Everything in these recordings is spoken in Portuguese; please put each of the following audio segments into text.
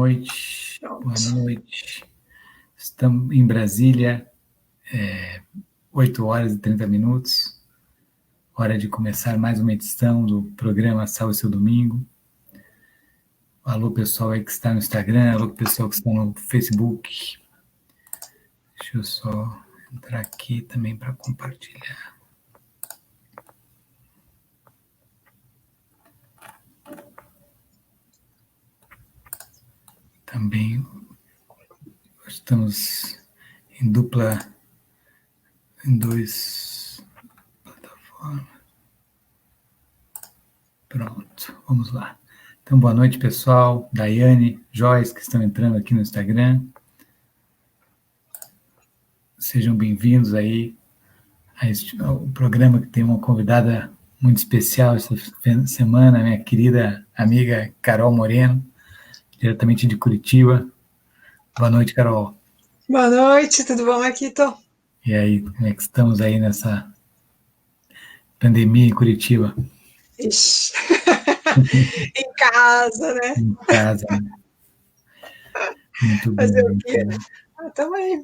noite. Pronto. Boa noite. Estamos em Brasília, 8 horas e 30 minutos. Hora de começar mais uma edição do programa Salve Seu Domingo. Alô, pessoal aí que está no Instagram, alô, pessoal que está no Facebook. Deixa eu só entrar aqui também para compartilhar. Também estamos em dois plataformas. Pronto, vamos lá. Então, boa noite, pessoal. Daiane, Joyce, que estão entrando aqui no Instagram. Sejam bem-vindos aí ao programa que tem uma convidada muito especial essa semana, minha querida amiga Carol Moreno, diretamente de Curitiba. Boa noite, Carol. Boa noite, tudo bom, Marquito? E aí, como é que estamos aí nessa pandemia em Curitiba? Ixi. Em casa, né? Em casa, né? Muito Fazer o bem. quê? Tamo aí.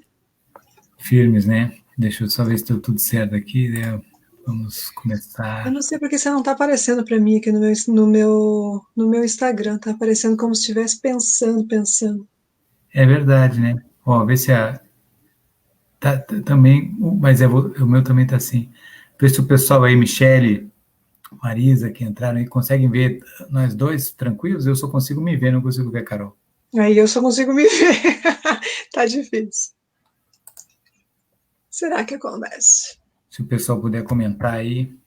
Firmes, né? Deixa eu só ver se deu tudo certo aqui, né? Vamos começar. Eu não sei porque você não tá aparecendo para mim aqui no meu Instagram. Tá aparecendo como se estivesse pensando. É verdade, né? Ó, vê se a. Também, mas o meu também tá assim. Vê se o pessoal aí, Michele, Marisa, que entraram aí, conseguem ver nós dois tranquilos? Eu só consigo me ver, não consigo ver a Carol. Aí eu só consigo me ver. Tá difícil. Será que acontece? Se o pessoal puder comentar aí.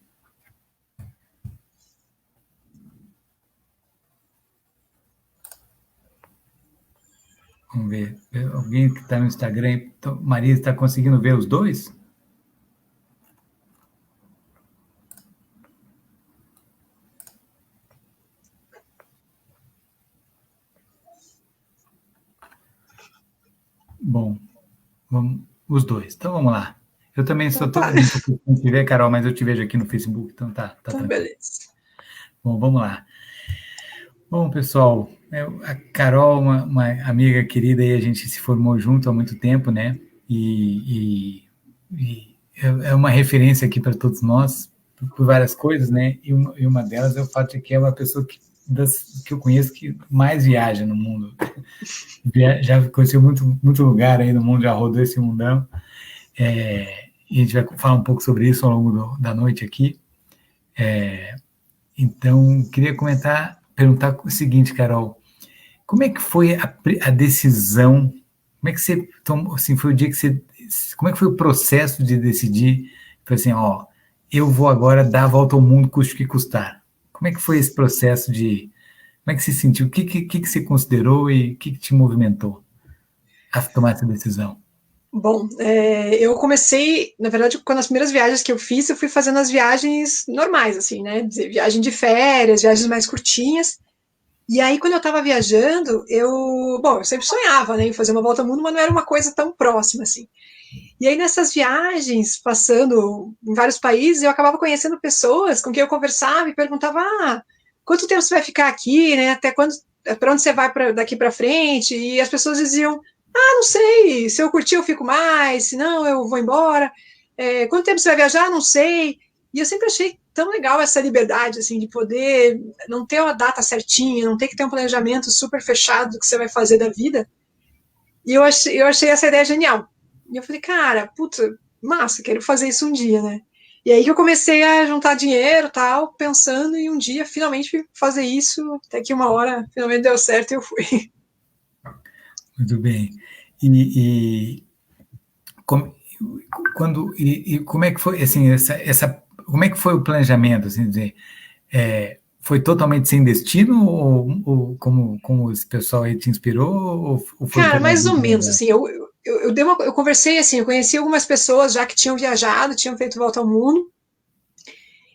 Vamos ver. Alguém que está no Instagram. Marisa, está conseguindo ver os dois? Bom, os dois. Então vamos lá. Eu também só estou não te ver, Carol, mas eu te vejo aqui no Facebook, então tá tranquilo. Beleza. Bom, vamos lá. Bom, pessoal, a Carol, uma amiga querida, e a gente se formou junto há muito tempo, né? E é uma referência aqui para todos nós, por várias coisas, né? E uma delas é o fato de que é uma pessoa que eu conheço que mais viaja no mundo. Já conheceu muito lugar aí no mundo, já rodou esse mundão. E a gente vai falar um pouco sobre isso ao longo da noite aqui. Então, queria perguntar o seguinte, Carol, como é que foi a decisão? Como é que você tomou, assim, foi o dia que você, como é que foi o processo de decidir, foi assim, ó, eu vou agora dar a volta ao mundo, custe o que custar. Como é que foi esse processo como é que você sentiu? O que você considerou e o que te movimentou a tomar essa decisão? Bom, eu comecei, na verdade, quando as primeiras viagens que eu fiz, eu fui fazendo as viagens normais, assim, né? Viagem de férias, viagens mais curtinhas. E aí, quando eu estava viajando, eu sempre sonhava, né, em fazer uma volta ao mundo, mas não era uma coisa tão próxima, assim. E aí, nessas viagens, passando em vários países, eu acabava conhecendo pessoas com quem eu conversava e perguntava, quanto tempo você vai ficar aqui, né, até quando, para onde você vai daqui para frente? E as pessoas diziam, não sei, se eu curtir eu fico mais, se não eu vou embora. Quanto tempo você vai viajar? Não sei. E eu sempre achei tão legal essa liberdade, assim, de poder não ter uma data certinha, não ter que ter um planejamento super fechado do que você vai fazer da vida. E eu achei essa ideia genial. E eu falei, cara, puta, massa, quero fazer isso um dia, né? E aí que eu comecei a juntar dinheiro e tal, pensando em um dia finalmente fazer isso, até que uma hora finalmente deu certo e eu fui. Muito bem. E como, como é que foi, assim, como é que foi o planejamento, assim, dizer, foi totalmente sem destino ou como esse pessoal aí te inspirou ou foi Cara, por uma mais ou menos, vida? assim, eu conversei, assim, eu conheci algumas pessoas já que tinham viajado, tinham feito volta ao mundo,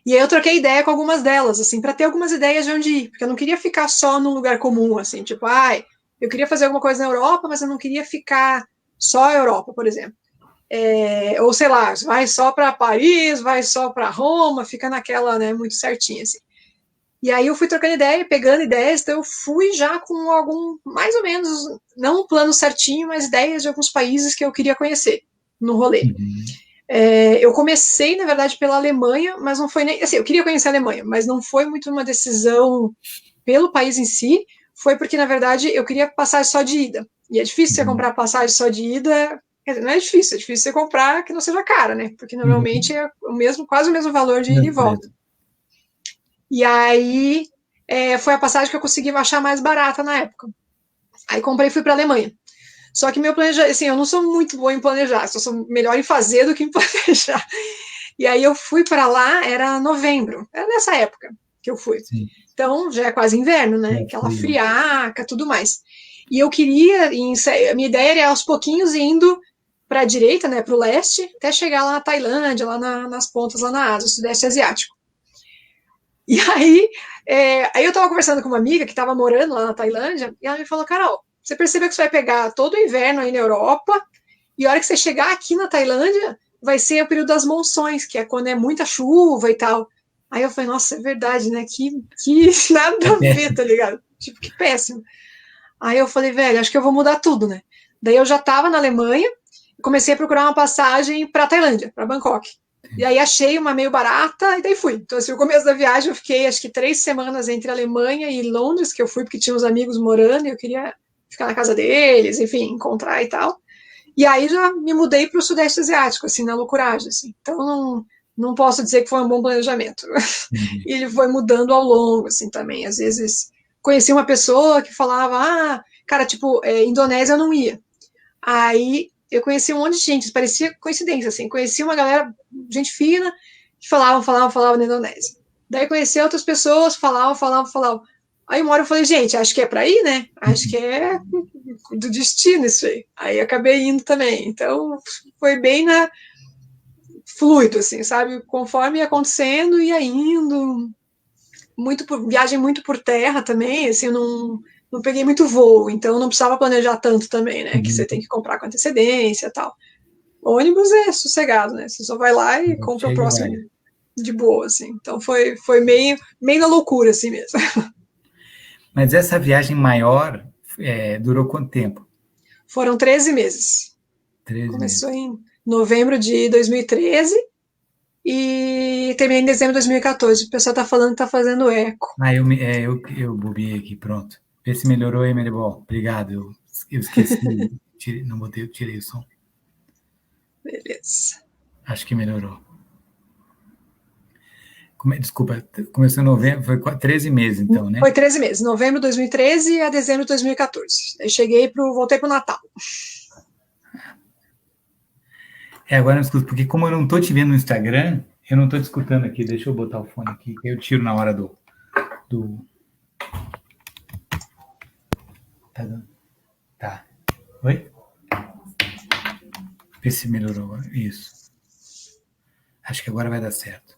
e aí eu troquei ideia com algumas delas, assim, para ter algumas ideias de onde ir, porque eu não queria ficar só num lugar comum, assim, tipo, eu queria fazer alguma coisa na Europa, mas eu não queria ficar só a Europa, por exemplo. Ou sei lá, vai só para Paris, vai só para Roma, fica naquela, né, muito certinha, assim. E aí eu fui trocando ideia, pegando ideias, então eu fui já com algum, mais ou menos, não um plano certinho, mas ideias de alguns países que eu queria conhecer no rolê. Uhum. Eu comecei, na verdade, pela Alemanha, mas não foi nem. Assim, eu queria conhecer a Alemanha, mas não foi muito uma decisão pelo país em si, foi porque, na verdade, eu queria passagem só de ida. E é difícil você Uhum. comprar passagem só de ida. Quer dizer, não é difícil você comprar que não seja cara, né? Porque normalmente Uhum. é o mesmo, quase o mesmo valor de ida e Mesmo volta. preço. E aí foi a passagem que eu consegui achar mais barata na época. Aí comprei e fui para a Alemanha. Só que meu planejamento, assim, eu não sou muito boa em planejar, eu sou melhor em fazer do que em planejar. E aí eu fui para lá, era novembro, era nessa época que eu fui. Sim, Então já é quase inverno, né? é Aquela frio. friaca, tudo mais. E eu queria, a minha ideia era aos pouquinhos indo para a direita, né, para o leste, até chegar lá na Tailândia, lá nas pontas, lá na Ásia, Sudeste Asiático. E aí eu estava conversando com uma amiga que estava morando lá na Tailândia, e ela me falou, Carol, você percebeu que você vai pegar todo o inverno aí na Europa, e a hora que você chegar aqui na Tailândia, vai ser o período das monções, que é quando é muita chuva e tal. Aí eu falei, nossa, é verdade, né? Que nada É a ver, péssimo. tá ligado? Tipo, que péssimo. Aí eu falei, velho, acho que eu vou mudar tudo, né? Daí eu já tava na Alemanha, comecei a procurar uma passagem pra Tailândia, pra Bangkok. E aí achei uma meio barata e daí fui. Então, assim, o começo da viagem eu fiquei acho que 3 semanas entre Alemanha e Londres, que eu fui porque tinha uns amigos morando e eu queria ficar na casa deles, enfim, encontrar e tal. E aí já me mudei para o Sudeste Asiático, assim, na loucuragem, assim. Então não posso dizer que foi um bom planejamento. Entendi. E ele foi mudando ao longo, assim, também. Às vezes conheci uma pessoa que falava, cara, tipo, Indonésia eu não ia. Aí eu conheci um monte de gente, parecia coincidência, assim. Conheci uma galera, gente fina, que falavam na Indonésia. Daí conheci outras pessoas, falavam. Aí uma hora eu falei, gente, acho que é para ir, né? Acho que é do destino isso aí. Aí acabei indo também. Então foi bem fluido, assim, sabe? Conforme ia acontecendo, ia indo. Viagem muito por terra também, assim, eu não peguei muito voo, então não precisava planejar tanto também, né? Que você tem Uhum. que comprar com antecedência e tal. O ônibus é sossegado, né? Você só vai lá e compra o Chega e vai. próximo de boa, assim. Então foi meio na loucura, assim mesmo. Mas essa viagem maior durou quanto tempo? Foram 13 meses. 13 Começou meses. em novembro de 2013 e terminei em dezembro de 2014. O pessoal tá falando que tá fazendo eco. Ah, eu bobiei aqui, pronto. Vê se melhorou aí, Maribol. Obrigado. Eu esqueci, não botei, eu tirei o som. Beleza. Acho que melhorou. Desculpa, começou em novembro, foi 13 meses então, né? Foi 13 meses, novembro de 2013 a dezembro de 2014. Aí voltei pro Natal. Agora eu não escuto, porque como eu não tô te vendo no Instagram, eu não tô te escutando aqui. Deixa eu botar o fone aqui, que eu tiro na hora do... Tá dando? Tá. Oi? Vê se melhorou agora. Isso. Acho que agora vai dar certo.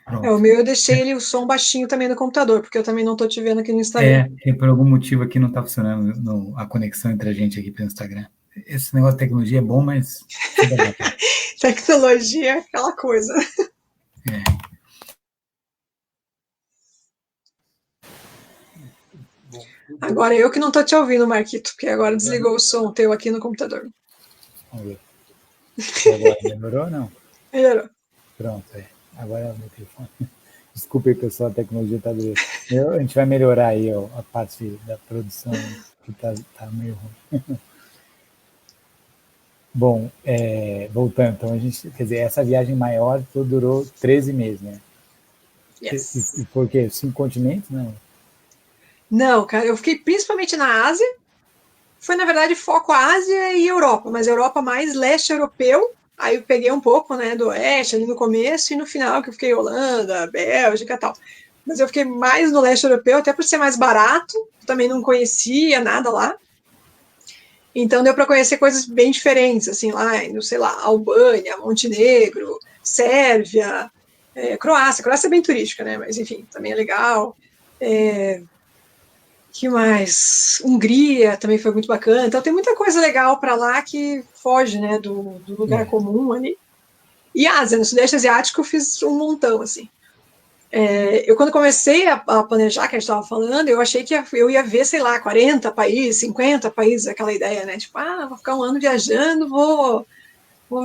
O Pronto. meu eu deixei o som baixinho também no computador, porque eu também não tô te vendo aqui no Instagram. Por algum motivo aqui não tá funcionando a conexão entre a gente aqui pelo Instagram. Esse negócio de tecnologia é bom, mas precisa adaptar. Tecnologia é aquela coisa. É. Agora eu que não tô te ouvindo, Marquito, porque agora desligou o som teu aqui no computador. Vamos ver. E agora, melhorou ou não? Melhorou. Pronto, agora é o meu telefone. Desculpe aí, pessoal, a tecnologia está doendo. A gente vai melhorar aí a parte da produção, que tá meio ruim. Bom, voltando, então, quer dizer, essa viagem maior durou 13 meses, né? Yes. E por quê? 5 continentes, não? Não, cara, eu fiquei principalmente na Ásia. Foi, na verdade, foco Ásia e Europa, mas Europa mais leste europeu. Aí eu peguei um pouco, né, do oeste ali no começo e no final que eu fiquei Holanda, Bélgica e tal. Mas eu fiquei mais no leste europeu, até por ser mais barato. Também não conhecia nada lá. Então deu para conhecer coisas bem diferentes, assim, lá, no, sei lá, Albânia, Montenegro, Sérvia, Croácia. Croácia é bem turística, né? Mas enfim, também é legal. Que mais? Hungria também foi muito bacana. Então tem muita coisa legal para lá que foge, né, do lugar comum ali. E Ásia, no Sudeste Asiático eu fiz um montão, assim. Eu, quando comecei a planejar, que a gente estava falando, eu achei que eu ia ver, sei lá, 40 países, 50 países, aquela ideia, né? Tipo, vou ficar um ano viajando, vou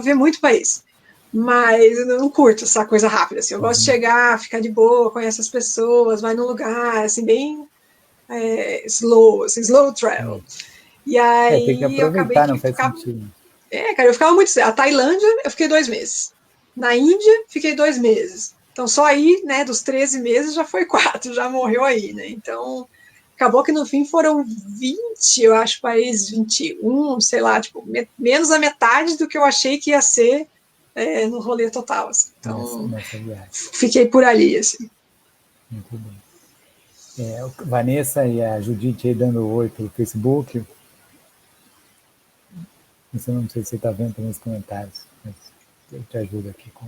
ver muito país. Mas eu não curto essa coisa rápida, assim. Eu gosto de chegar, ficar de boa, conhecer as pessoas, vai num lugar, assim, bem slow, assim, slow travel. Sim. E Tem que aí eu acabei aproveitar, não que faz ficava. sentido. Cara, eu ficava muito. A Tailândia, eu fiquei 2 meses. Na Índia, fiquei 2 meses. Então, só aí, né, dos 13 meses, já foi 4, já morreu aí, né? Então, acabou que no fim foram 20, eu acho, países, 21, sei lá, tipo, menos da metade do que eu achei que ia ser no rolê total, assim. Então, Nessa viagem. fiquei por ali, assim. Muito bem. Vanessa e a Judite aí dando oi pelo Facebook. Isso eu não sei se você está vendo nos comentários, mas eu te ajudo aqui com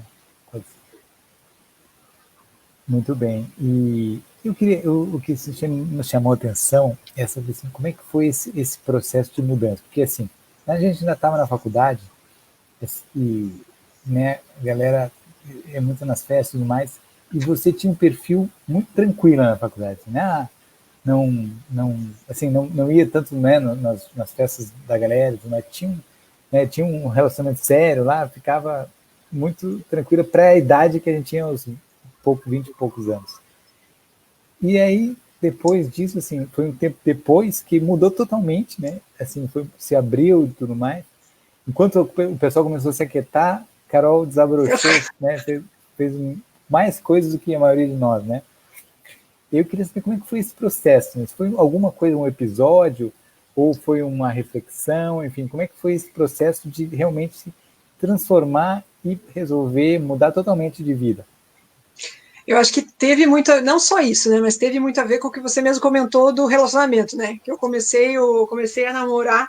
muito bem. E eu queria, o que nos chamou a atenção é saber assim, como é que foi esse processo de mudança. Porque assim, a gente ainda estava na faculdade e, né, a galera é muito nas festas e tudo mais, e você tinha um perfil muito tranquilo na faculdade, assim, né? Não ia tanto, né, nas festas da galera, mas tinha um relacionamento sério lá, ficava muito tranquila para a idade que a gente tinha, os 20 e poucos anos. E aí, depois disso, assim, foi um tempo depois que mudou totalmente, né? Assim, se abriu e tudo mais. Enquanto o pessoal começou a se aquietar, Carol desabrochou, né? Fez mais coisas do que a maioria de nós, né? Eu queria saber como é que foi esse processo. Né? Se foi alguma coisa, um episódio, ou foi uma reflexão, enfim, como é que foi esse processo de realmente se transformar e resolver mudar totalmente de vida? Eu acho que teve muito, não só isso, né, mas teve muito a ver com o que você mesmo comentou do relacionamento, né, que eu comecei a namorar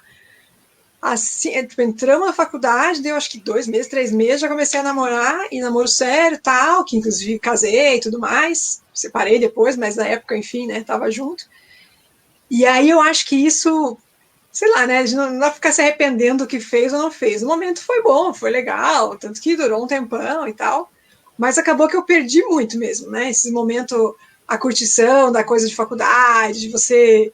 assim, tipo, entramos na faculdade, deu acho que 2 meses, 3 meses, já comecei a namorar, e namoro sério tal, que inclusive casei e tudo mais, separei depois, mas na época, enfim, né, tava junto. E aí eu acho que isso, sei lá, né, não dá pra ficar se arrependendo do que fez ou não fez. No momento foi bom, foi legal, tanto que durou um tempão e tal, mas acabou que eu perdi muito mesmo, né, esse momento, a curtição da coisa de faculdade, de você,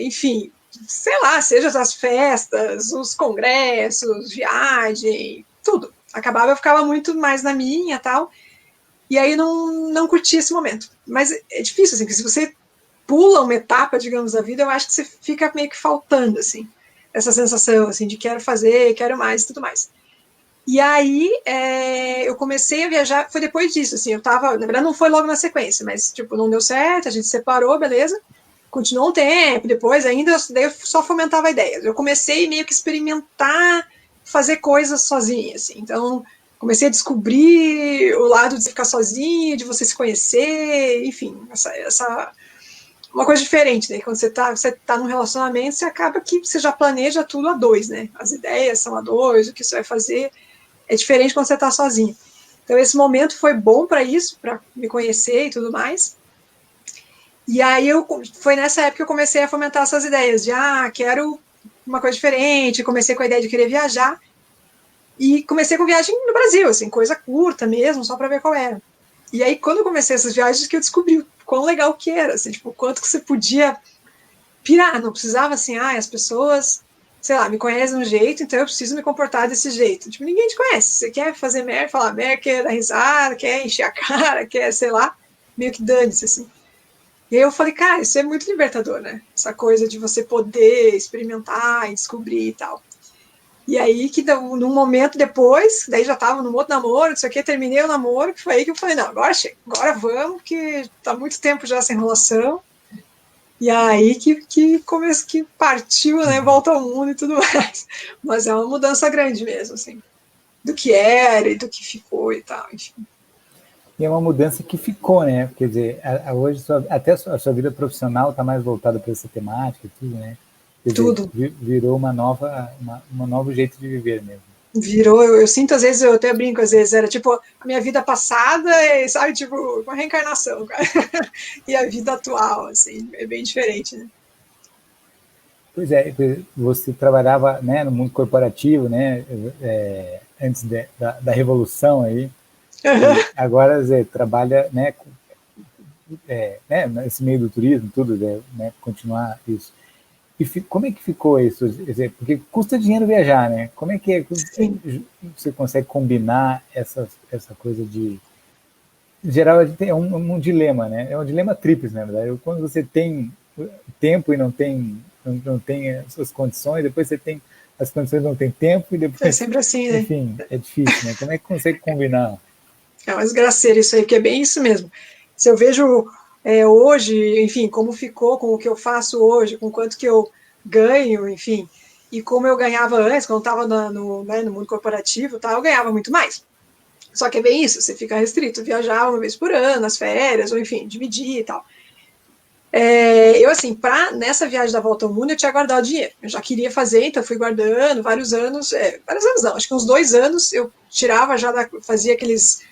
enfim, sei lá, seja as festas, os congressos, viagem, tudo. Acabava, eu ficava muito mais na minha tal, e aí não curti esse momento. Mas é difícil, assim, porque se você pula uma etapa, digamos, da vida, eu acho que você fica meio que faltando, assim, essa sensação, assim, de quero fazer, quero mais e tudo mais. E aí eu comecei a viajar, foi depois disso, assim, eu tava, na verdade não foi logo na sequência, mas, tipo, não deu certo, a gente separou, beleza, continuou um tempo, depois ainda, daí eu só fomentava ideias. Eu comecei meio que experimentar fazer coisas sozinha, assim, então comecei a descobrir o lado de ficar sozinha, de você se conhecer, enfim, essa uma coisa diferente, né? Quando você tá num relacionamento, você acaba que você já planeja tudo a dois, né? As ideias são a dois, o que você vai fazer é diferente quando você tá sozinho. Então esse momento foi bom para isso, para me conhecer e tudo mais. E aí foi nessa época que eu comecei a fomentar essas ideias de quero uma coisa diferente, comecei com a ideia de querer viajar e comecei com viagem no Brasil, assim, coisa curta mesmo, só para ver qual era. E aí quando eu comecei essas viagens que eu descobri o quão legal que era, assim, tipo, quanto que você podia pirar, não precisava assim, as pessoas, sei lá, me conhecem de um jeito, então eu preciso me comportar desse jeito. Tipo, ninguém te conhece. Você quer fazer merda, falar merda, quer dar risada, quer encher a cara, quer, sei lá, meio que dane-se, assim. E aí eu falei, cara, isso é muito libertador, né? Essa coisa de você poder experimentar e descobrir e tal. E aí, que num momento depois, daí já tava num outro namoro, isso aqui, terminei o namoro, que foi aí que eu falei, não, agora chega, agora vamos, porque tá muito tempo já sem enrolação. E aí que partiu, né? Volta ao mundo e tudo mais. Mas é uma mudança grande mesmo, assim. Do que era e do que ficou e tal, enfim. E é uma mudança que ficou, né? Quer dizer, hoje até a sua vida profissional está mais voltada para essa temática e tudo, né? Quer dizer, Tudo. virou uma novo jeito de viver mesmo. Virou, eu sinto, às vezes, eu até brinco, às vezes, era tipo a minha vida passada, sabe, tipo, uma reencarnação, cara. E a vida atual, assim, é bem diferente, né? Pois é, você trabalhava, né, no mundo corporativo, né, antes da revolução aí, e agora trabalha, né, né, nesse meio do turismo, tudo, né, continuar isso. E como é que ficou isso? Porque custa dinheiro viajar, né? Como é que você consegue combinar essa coisa de... Em geral, é um dilema, né? É um dilema tríplice, na verdade. Quando você tem tempo e não tem as suas condições, depois você tem as condições, não tem tempo, e É depois, sempre assim, né? enfim, é difícil, né? Como é que consegue combinar? É uma desgraceira isso aí, que é bem isso mesmo. Se eu vejo hoje, enfim, como ficou com o que eu faço hoje, com quanto que eu ganho, enfim, e como eu ganhava antes, quando eu estava no mundo corporativo, tá, eu ganhava muito mais. Só que é bem isso, você fica restrito, viajar uma vez por ano, nas férias, ou enfim, dividir e tal. Eu, assim, nessa viagem da volta ao mundo, eu tinha guardado dinheiro. Eu já queria fazer, então fui guardando vários anos, vários anos não, acho que uns 2 anos eu tirava, fazia aqueles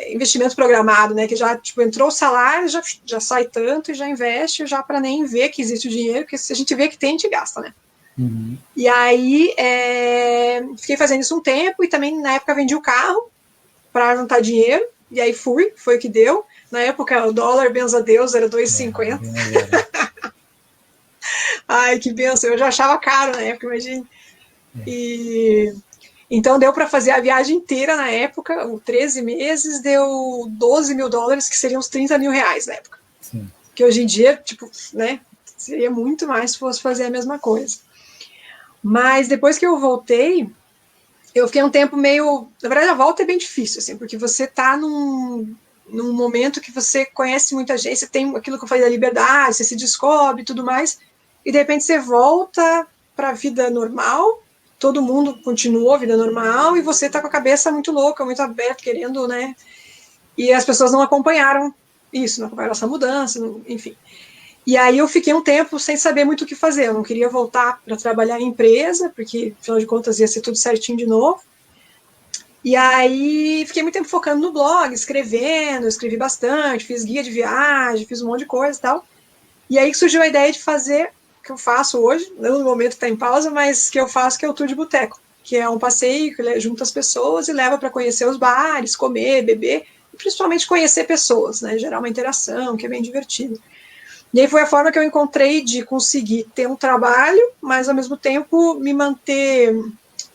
investimento programado, né, que já, tipo, entrou o salário, já sai tanto e já investe, já para nem ver que existe o dinheiro, porque se a gente vê que tem, a gente gasta, né. Uhum. E aí, fiquei fazendo isso um tempo, e também, na época, vendi o carro para juntar dinheiro, e aí foi o que deu. Na época, o dólar, benza a Deus, era 2,50. Ai, que benção, eu já achava caro na época, imagina. E então deu para fazer a viagem inteira na época, 13 meses, deu US$ 12.000, que seriam uns R$ 30.000 na época. Sim. Que hoje em dia, tipo, né, seria muito mais se fosse fazer a mesma coisa. Mas depois que eu voltei, eu fiquei um tempo meio... Na verdade, a volta é bem difícil, assim, porque você tá num momento que você conhece muita gente, você tem aquilo que eu falei da liberdade, você se descobre e tudo mais, e de repente você volta para a vida normal, todo mundo continuou a vida normal, e você tá com a cabeça muito louca, muito aberta, querendo, né? E as pessoas não acompanharam isso, não acompanharam essa mudança, enfim. E aí eu fiquei um tempo sem saber muito o que fazer, eu não queria voltar para trabalhar em empresa, porque, afinal de contas, ia ser tudo certinho de novo. E aí fiquei muito tempo focando no blog, escrevi bastante, fiz guia de viagem, fiz um monte de coisa e tal. E aí surgiu a ideia de fazer o que eu faço hoje, não no momento que está em pausa, mas que eu faço, que é o Tour de Boteco, que é um passeio que junta as pessoas e leva para conhecer os bares, comer, beber, e principalmente conhecer pessoas, né? Gerar uma interação, que é bem divertido. E aí foi a forma que eu encontrei de conseguir ter um trabalho, mas ao mesmo tempo me manter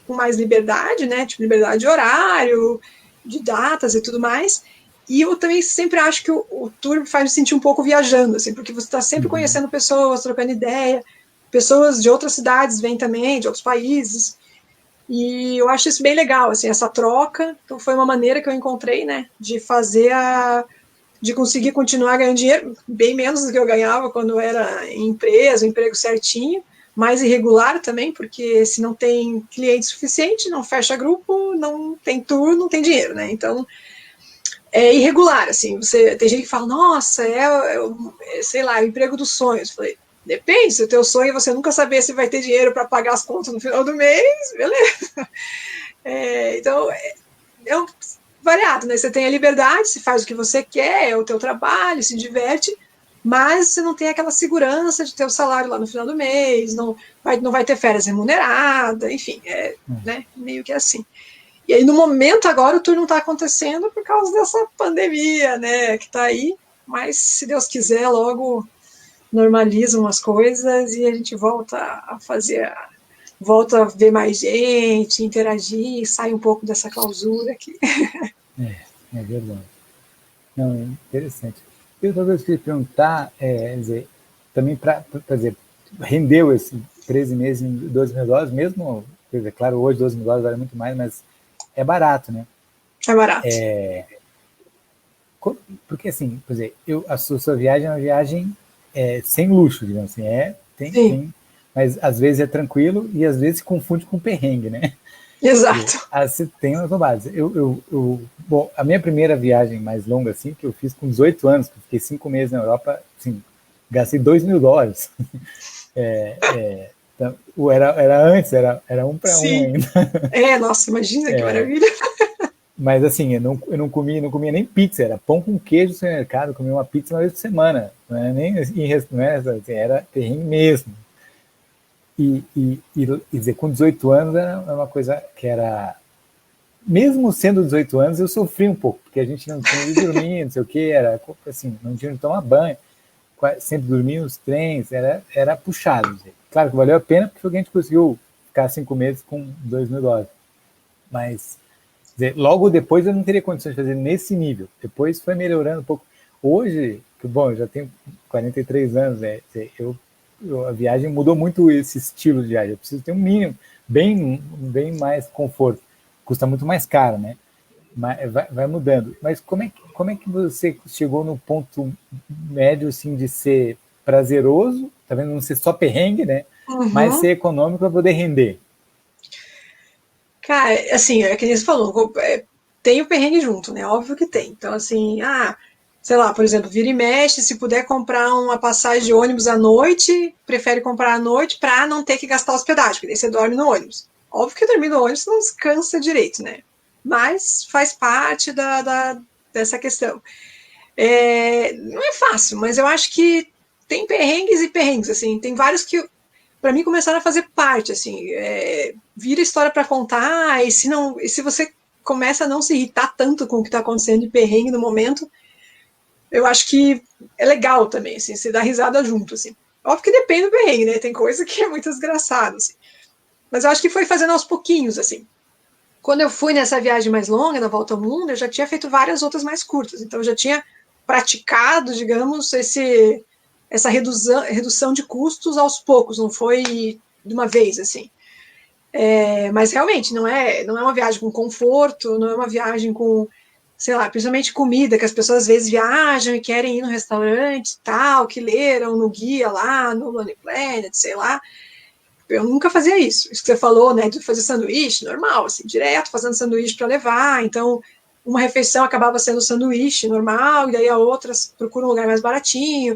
com mais liberdade, né? Tipo, liberdade de horário, de datas e tudo mais. E eu também sempre acho que o tour faz me sentir um pouco viajando, assim, porque você está sempre conhecendo pessoas, trocando ideia, pessoas de outras cidades vêm também, de outros países. E eu acho isso bem legal, assim, essa troca. Então foi uma maneira que eu encontrei, né, de fazer de conseguir continuar ganhando dinheiro, bem menos do que eu ganhava quando eu era em empresa, um emprego certinho, mais irregular também, porque se não tem cliente suficiente, não fecha grupo, não tem tour, não tem dinheiro, né? Então, é irregular, assim, tem gente que fala, nossa, sei lá, o emprego dos sonhos. Eu falei, depende, se o teu sonho é você nunca saber se vai ter dinheiro para pagar as contas no final do mês, beleza. Então, é variado, né? Você tem a liberdade, você faz o que você quer, é o teu trabalho, se diverte, mas você não tem aquela segurança de ter o salário lá no final do mês, não vai ter férias remuneradas, enfim, né, meio que assim. E aí, no momento agora, o tour não está acontecendo por causa dessa pandemia, né, que está aí, mas se Deus quiser, logo normalizam as coisas e a gente volta a fazer, volta a ver mais gente, interagir, sai um pouco dessa clausura aqui. É verdade. Não, é interessante. Eu talvez queria perguntar, dizer, também para dizer, rendeu esse 13 meses em US$ 12.000, mesmo, quer dizer, claro, hoje US$ 12.000 vale muito mais, mas é barato, né? É barato. Porque assim, por exemplo, a sua viagem é uma viagem sem luxo, digamos assim, tem, mas às vezes é tranquilo e às vezes se confunde com perrengue, né? Exato. Você tem umas roubadas. Bom, a minha primeira viagem mais longa, assim, que eu fiz com 18 anos, que eu fiquei 5 meses na Europa, assim, gastei US$ 2.000. Então, era antes, era um para um ainda. Nossa, imagina que maravilha. Mas assim, eu não comia nem pizza, era pão com queijo no supermercado, comia uma pizza uma vez por semana. Não era nem não era, assim, era perrengue mesmo. E dizer, com 18 anos era uma coisa que era mesmo sendo 18 anos, eu sofri um pouco, porque a gente não tinha onde dormir, não sei o que, era assim, não tinha onde tomar banho, sempre dormia nos trens, era puxado. Gente. Claro que valeu a pena, porque a gente conseguiu ficar 5 meses com $2.000. Mas dizer, logo depois eu não teria condições de fazer nesse nível. Depois foi melhorando um pouco. Hoje, que bom, eu já tenho 43 anos, né? A viagem mudou muito esse estilo de viagem. Eu preciso ter um mínimo, bem mais conforto. Custa muito mais caro, né? Mas vai mudando. Mas como é que você chegou no ponto médio assim, de ser prazeroso, tá vendo? Não ser só perrengue, né? Mas ser econômico para poder render? Cara, assim, é que nem você falou, tem o perrengue junto, né? Óbvio que tem. Então, assim, sei lá, por exemplo, vira e mexe, se puder comprar uma passagem de ônibus à noite, prefere comprar à noite pra não ter que gastar hospedagem, porque daí você dorme no ônibus. Óbvio que dormir no ônibus não descansa direito, né? Mas faz parte dessa questão. Não é fácil, mas eu acho que tem perrengues e perrengues, assim, tem vários que para mim começaram a fazer parte, assim, vira história para contar, e se você começa a não se irritar tanto com o que está acontecendo de perrengue no momento, eu acho que é legal também, assim, você dá risada junto, assim. Óbvio que depende do perrengue, né? Tem coisa que é muito desgraçado, assim. Mas eu acho que foi fazendo aos pouquinhos, assim. Quando eu fui nessa viagem mais longa, na volta ao mundo, eu já tinha feito várias outras mais curtas. Então eu já tinha praticado, digamos, essa redução de custos aos poucos, não foi de uma vez, assim. Mas realmente, não é uma viagem com conforto, não é uma viagem com, sei lá, principalmente comida, que as pessoas às vezes viajam e querem ir no restaurante tal, que leram no guia lá, no Lonely Planet, sei lá. Eu nunca fazia isso. Isso que você falou, né, de fazer sanduíche, normal, assim, direto fazendo sanduíche para levar. Então, uma refeição acabava sendo sanduíche normal, e daí a outra procura um lugar mais baratinho.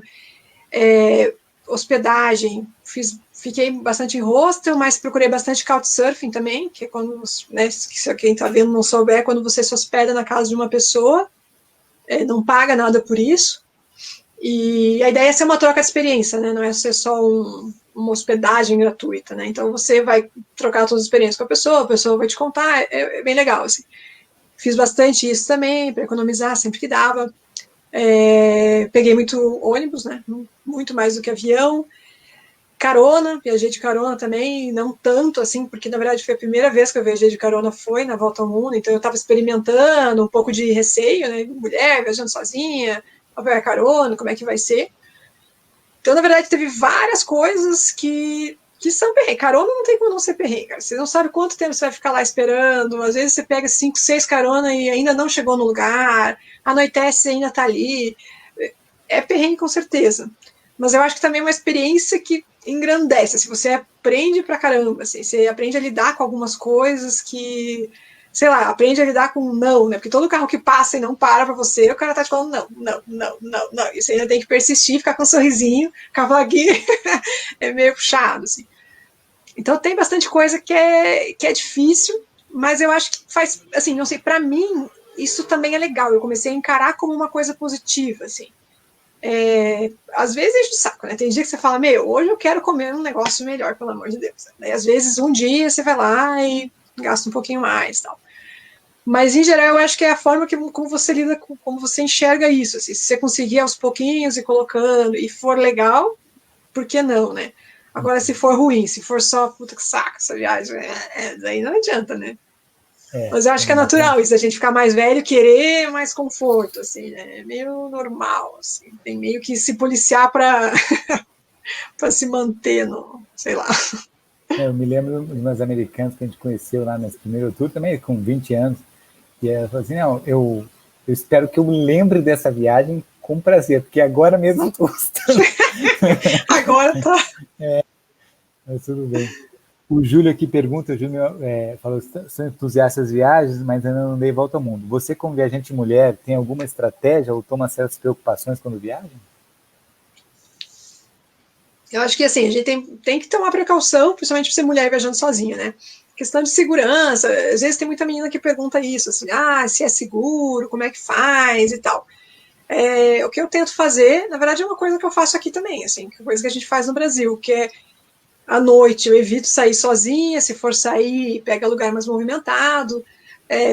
Hospedagem, fiquei bastante em hostel, mas procurei bastante couchsurfing também, que é quando, né, se quem está vendo não souber, é quando você se hospeda na casa de uma pessoa, não paga nada por isso. E a ideia é ser uma troca de experiência, né? Não é ser só uma hospedagem gratuita, né? Então você vai trocar todas as experiências com a pessoa vai te contar, é bem legal, assim. Fiz bastante isso também, para economizar sempre que dava. Peguei muito ônibus, né? Muito mais do que avião. Carona, viajei de carona também, não tanto assim, porque na verdade foi a primeira vez que eu viajei de carona, foi na volta ao mundo, então eu estava experimentando um pouco de receio, né? Mulher viajando sozinha, vai pegar carona, como é que vai ser? Então, na verdade, teve várias coisas que são perrengue. Carona não tem como não ser perrengue, cara. Você não sabe quanto tempo você vai ficar lá esperando. Às vezes você pega 5, 6 carona e ainda não chegou no lugar. Anoitece e ainda tá ali. É perrengue com certeza. Mas eu acho que também é uma experiência que engrandece. Se você aprende pra caramba, assim, você aprende a lidar com algumas coisas que, sei lá, aprende a lidar com não, né? Porque todo carro que passa e não para pra você, o cara tá te falando não, não, não, não, não. E você ainda tem que persistir, ficar com um sorrisinho, cavaguinho, é meio puxado, assim. Então tem bastante coisa que é difícil, mas eu acho que faz, assim, não sei, pra mim, isso também é legal. Eu comecei a encarar como uma coisa positiva, assim. Às vezes enche o saco, né? Tem dia que você fala, hoje eu quero comer um negócio melhor, pelo amor de Deus. Daí, às vezes, um dia você vai lá e gasta um pouquinho mais tal. Mas, em geral, eu acho que é a forma como você lida, como você enxerga isso. Assim, se você conseguir aos pouquinhos e colocando e for legal, por que não, né? Agora, se for ruim, se for só, puta que saco essa viagem, daí não adianta, né? Mas eu acho que é natural isso, a gente ficar mais velho, querer mais conforto, assim, né? É meio normal, assim. Tem meio que se policiar para para se manter no, sei lá. Eu me lembro de umas americanas que a gente conheceu lá nesse primeiro tour, também com 20 anos, e ela falou assim, não, eu espero que eu lembre dessa viagem com prazer, porque agora mesmo eu estou gostando. Agora tá. Mas tudo bem. O Júlio aqui pergunta, o Júlio falou, são entusiastas de viagens, mas ainda não dei volta ao mundo. Você, como viajante mulher, tem alguma estratégia ou toma certas preocupações quando viaja? Eu acho que assim, a gente tem que tomar precaução, principalmente por ser mulher viajando sozinha, né? Questão de segurança, às vezes tem muita menina que pergunta isso, assim, se é seguro, como é que faz e tal. O que eu tento fazer, na verdade, é uma coisa que eu faço aqui também, assim, coisa que a gente faz no Brasil, que é à noite eu evito sair sozinha, se for sair, pega lugar mais movimentado,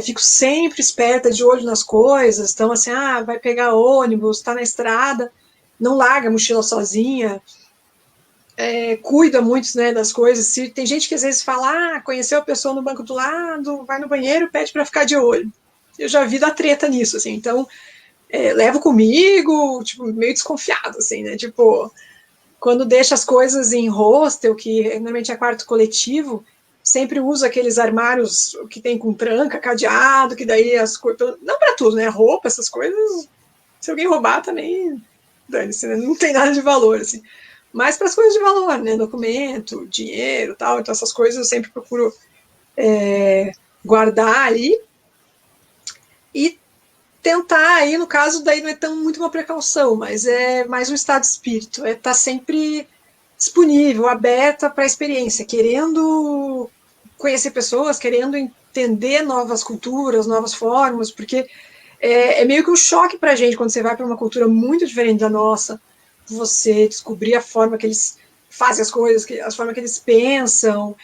fico sempre esperta, de olho nas coisas. Então, assim, vai pegar ônibus, tá na estrada, não larga a mochila sozinha, cuida muito, né, das coisas. Se tem gente que às vezes fala, conheceu a pessoa no banco do lado, vai no banheiro, pede para ficar de olho. Eu já vi da treta nisso, assim. Então, levo comigo, tipo, meio desconfiado, assim, né? Tipo, quando deixa as coisas em hostel, que normalmente é quarto coletivo, sempre uso aqueles armários que tem com tranca, cadeado, que daí as coisas. Não para tudo, né? Roupa, essas coisas. Se alguém roubar também, dane-se, né? Não tem nada de valor, assim. Mas para as coisas de valor, né? Documento, dinheiro tal. Então, essas coisas eu sempre procuro guardar ali. E tentar, aí no caso, daí não é tão muito uma precaução, mas é mais um estado de espírito. É estar sempre disponível, aberta para a experiência, querendo conhecer pessoas, querendo entender novas culturas, novas formas, porque é meio que um choque para a gente quando você vai para uma cultura muito diferente da nossa, você descobrir a forma que eles fazem as coisas, a forma que eles pensam,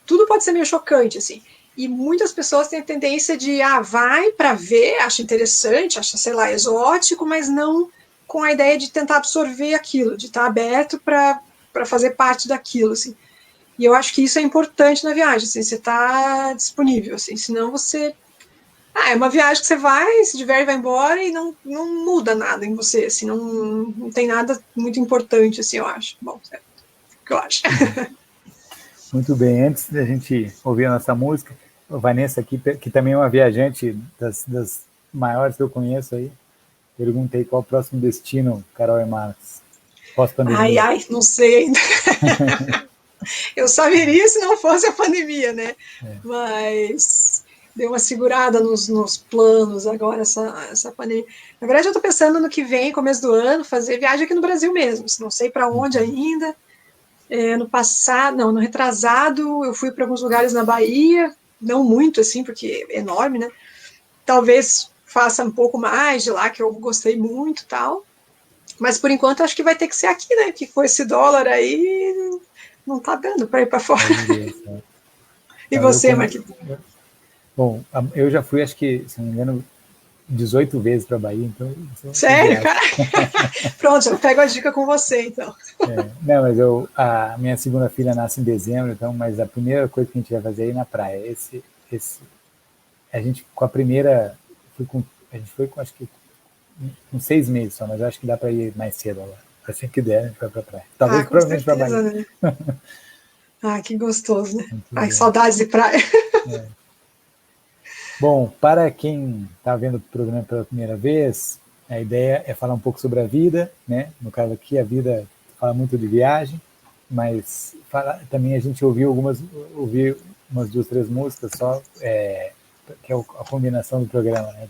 tudo pode ser meio chocante, assim. E muitas pessoas têm a tendência de, vai para ver, acha interessante, acha, sei lá, exótico, mas não com a ideia de tentar absorver aquilo, de estar aberto para fazer parte daquilo, assim. E eu acho que isso é importante na viagem, assim, você está disponível, assim, senão você... é uma viagem que você vai, se diverte, vai embora e não muda nada em você, assim, não tem nada muito importante, assim, eu acho. Bom, é o que eu acho. Muito bem, antes da gente ouvir a nossa música, a Vanessa aqui, que também é uma viajante das maiores que eu conheço aí, perguntei qual o próximo destino, Carol e Marcos, pós-pandemia. Não sei ainda. Eu saberia se não fosse a pandemia, né? Mas deu uma segurada nos planos agora, essa pandemia. Na verdade, eu estou pensando no que vem, começo do ano, fazer viagem aqui no Brasil mesmo. Não sei para onde ainda. No passado, não, no retrasado, eu fui para alguns lugares na Bahia, não muito assim, porque é enorme, né? Talvez faça um pouco mais de lá, que eu gostei muito tal. Mas por enquanto acho que vai ter que ser aqui, né? Que com esse dólar aí não tá dando para ir para fora. E você, Marquinhos? Bom, eu já fui, acho que, se não me engano, 18 vezes para a Bahia, então... Sério, cara? Pronto, eu pego a dica com você, então. Não, mas a minha segunda filha nasce em dezembro, então, mas a primeira coisa que a gente vai fazer é ir na praia. A gente, com a primeira, a gente foi com, acho que, com 6 meses só, mas acho que dá para ir mais cedo lá. Assim que der, a gente vai para a praia. Talvez, provavelmente, para a Bahia. Né? Que gostoso, né? Saudades de praia. Bom, para quem está vendo o programa pela primeira vez, a ideia é falar um pouco sobre a vida, né? No caso aqui, a vida fala muito de viagem, mas também a gente ouviu umas 2, 3 músicas só, que é a combinação do programa, né?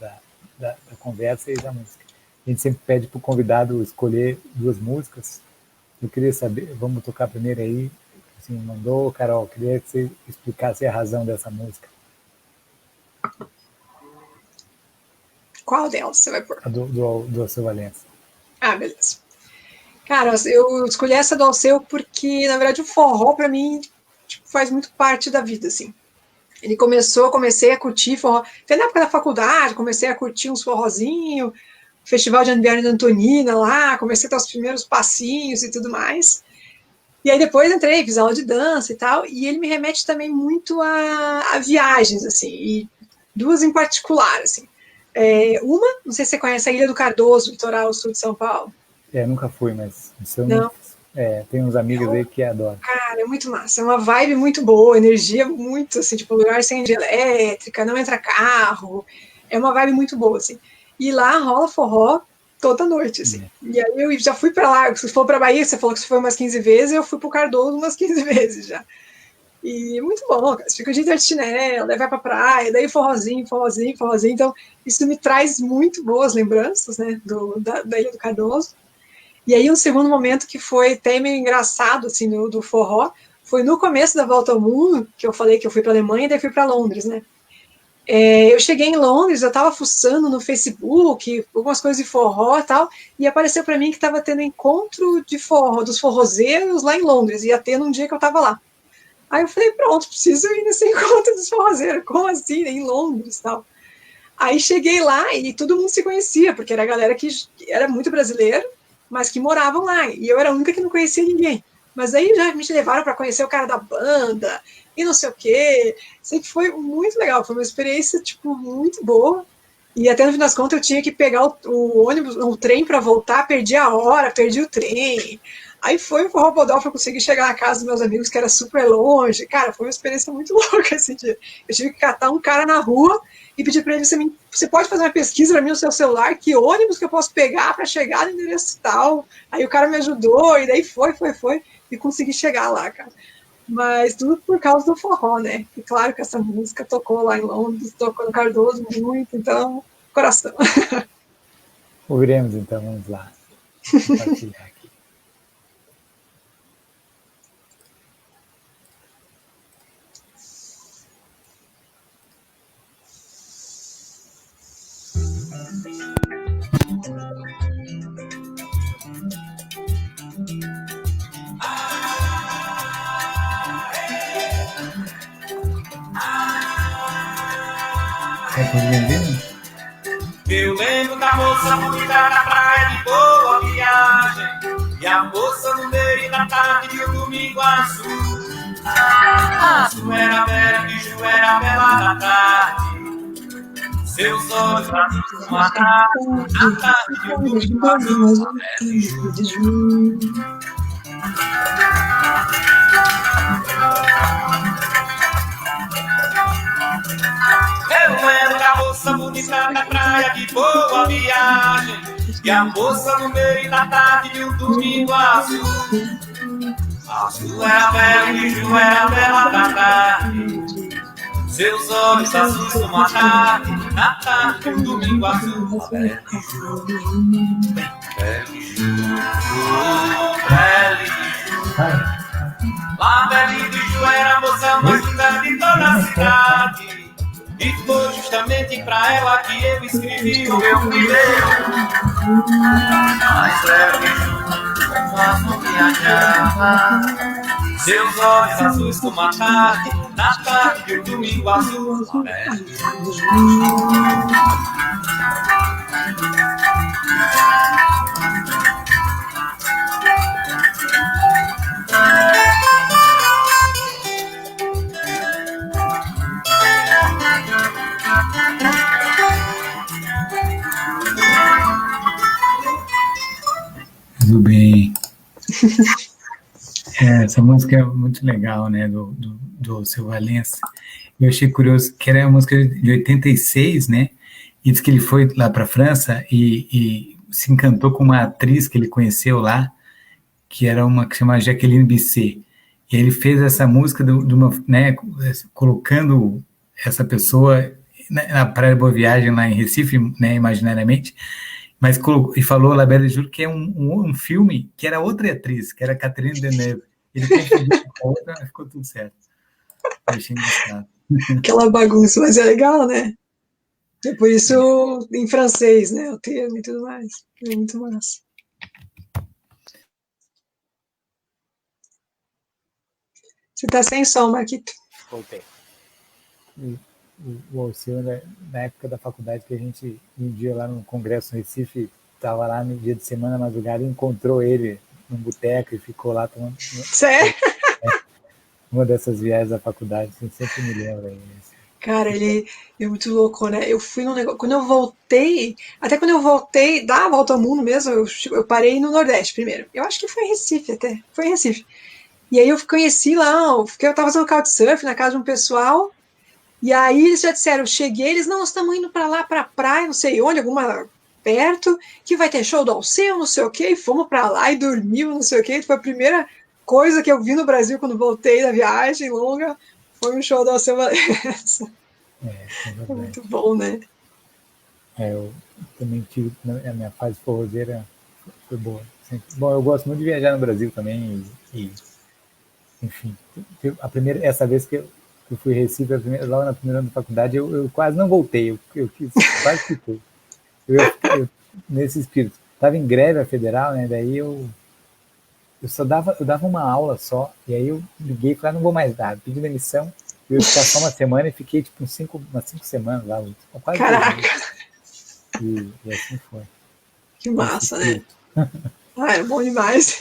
Da conversa e da música. A gente sempre pede para o convidado escolher 2 músicas. Eu queria saber, vamos tocar primeiro aí, assim, mandou, Carol, queria que você explicasse a razão dessa música. Qual delas você vai pôr? A do Alceu Valença. Beleza. Cara, eu escolhi essa do Alceu porque, na verdade, o forró, pra mim, faz muito parte da vida, assim. Comecei a curtir forró. Até na época da faculdade, comecei a curtir uns forrozinhos, Festival de Inverno da Antonina lá, comecei a ter os primeiros passinhos e tudo mais. E aí depois entrei, fiz aula de dança e tal, e ele me remete também muito a viagens, assim, e 2 em particular, assim. Uma, não sei se você conhece a Ilha do Cardoso, litoral sul de São Paulo. Nunca fui, mas não. Tem uns amigos aí que adoram. Cara, é muito massa, é uma vibe muito boa, energia muito, assim, tipo, lugar sem energia elétrica, não entra carro, é uma vibe muito boa, assim. E lá rola forró toda noite, assim. E aí eu já fui pra lá, você falou pra Bahia, você falou que você foi umas 15 vezes, eu fui pro Cardoso umas 15 vezes já. E muito bom, cara. Você fica o dia inteiro de chinelo, daí vai pra praia, daí forrozinho. Então, isso me traz muito boas lembranças, né, da Ilha do Cardoso. E aí, um segundo momento que foi até meio engraçado, assim, do forró, foi no começo da volta ao mundo, que eu falei que eu fui pra Alemanha e daí fui pra Londres, né. Eu cheguei em Londres, eu tava fuçando no Facebook, algumas coisas de forró e tal, e apareceu pra mim que tava tendo encontro de forró, dos forrozeiros lá em Londres, ia ter num dia que eu tava lá. Aí eu falei, pronto, preciso ir nesse encontro dos forrozeiros. Como assim, né? Em Londres e tal. Aí cheguei lá e todo mundo se conhecia, porque era a galera que era muito brasileiro, mas que moravam lá. E eu era a única que não conhecia ninguém. Mas aí já me levaram para conhecer o cara da banda e não sei o quê. Sei que foi muito legal, foi uma experiência tipo muito boa. E até no fim das contas eu tinha que pegar o ônibus, o trem para voltar, perdi a hora, perdi o trem. Aí foi o Forró eu consegui chegar na casa dos meus amigos, que era super longe. Cara, foi uma experiência muito louca esse dia. Eu tive que catar um cara na rua e pedir para ele, você pode fazer uma pesquisa para mim no seu celular, que ônibus que eu posso pegar para chegar no endereço tal. Aí o cara me ajudou, e daí foi, e consegui chegar lá, cara. Mas tudo por causa do forró, né? E claro que essa música tocou lá em Londres, tocou no Cardoso muito, então, coração. Ouviremos então, vamos lá. Compartilhar aqui. Eu lembro da moça bonita na praia de boa viagem, e a moça no meio da tarde de um domingo azul. Azul era bela, bicho era bela da tarde, seus olhos azuis uma tarde, na tarde de um domingo azul, de julho. Eu lembro da moça bonita na praia de boa viagem, e a moça no meio da tarde de um domingo azul. Azul era bela e bicho era bela da tarde, seus olhos azuis como a tarde, na tarde de um domingo azul. Bela de julho, bela de julho, bela de julho. Lá Bela de Ju era a moça mais linda de toda a cidade, e foi justamente pra ela que eu escrevi o meu primeiro. Mas Bela de Ju quase não viajava, seus olhos azuis como a tarde, na tarde de um domingo azul. Bela de Ju. Tudo bem. Essa música é muito legal, né, do Seu Valença. Eu achei curioso que era uma música de 86, né, e diz que ele foi lá para a França e se encantou com uma atriz que ele conheceu lá, que era uma que chama Jacqueline Bisset. E ele fez essa música de uma, né, colocando essa pessoa na Praia de Boa Viagem, lá em Recife, né, imaginariamente, mas e falou La Belle de Jour, que é um filme que era outra atriz, que era Catherine Deneuve. Ele confundiu com a outra, mas ficou tudo certo. Eu achei engraçado. Aquela bagunça, mas é legal, né? É por isso em francês, né? O termo e tudo mais. É muito massa. Você tá sem som, Marquito. Voltei. O Alceu, na época da faculdade, que a gente, um dia lá no congresso no Recife, estava lá no dia de semana, madrugada, e encontrou ele num boteco e ficou lá tomando. Sério? Uma dessas viagens da faculdade, assim, sempre me lembra isso. Cara, ele é muito louco, né? Eu fui num negócio. Quando eu voltei, até quando eu voltei da volta ao mundo mesmo, eu parei no Nordeste primeiro. Eu acho que foi em Recife até. Foi em Recife. E aí eu conheci lá, eu tava fazendo couchsurf na casa de um pessoal. E aí eles já disseram, eu cheguei, eles, não, nós estamos indo para lá, para praia, não sei onde, alguma perto, que vai ter show do Alceu, não sei o quê, e fomos para lá e dormimos, não sei o quê. Foi a primeira coisa que eu vi no Brasil quando voltei da viagem longa, foi um show do Alceu Valença. É muito bom, né? Eu também tive, a minha fase forrozeira foi boa. Sempre. Bom, eu gosto muito de viajar no Brasil também, enfim, essa vez que eu fui em Recife, logo na primeira ano da faculdade, eu quase não voltei, eu quase fiquei. Eu nesse espírito. Estava em greve a federal, né? Daí eu eu dava uma aula só, e aí eu liguei e falei, não vou mais dar, pedi demissão, eu ia ficar só uma semana e fiquei tipo umas 5 semanas lá, quase 2 Caraca, meses. E assim foi. que massa, né? Era bom demais.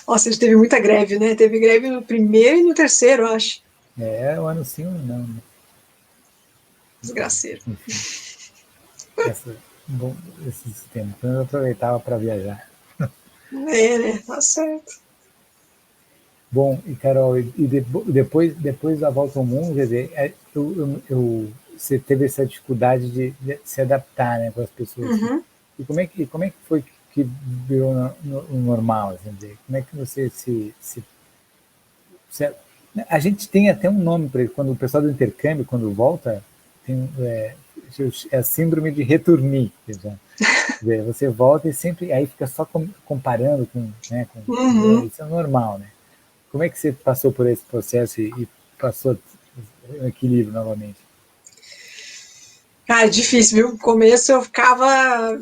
Nossa, a gente teve muita greve, né? Teve greve no primeiro e no terceiro, eu acho. O ano sim ou não, né? Desgraceiro. Enfim, esses tempos, eu aproveitava para viajar. Né? Tá certo. Bom, e Carol, depois da volta ao mundo, quer dizer, você teve essa dificuldade de se adaptar, né, com as pessoas. Uhum. E como é que foi que virou o normal? Assim, dizer, como é que você a gente tem até um nome para isso, quando o pessoal do intercâmbio, quando volta, tem, é a síndrome de retourner. Você volta e sempre aí fica só comparando né, isso é normal, né? Como é que você passou por esse processo e passou o equilíbrio novamente? Cara, difícil, viu? No começo eu ficava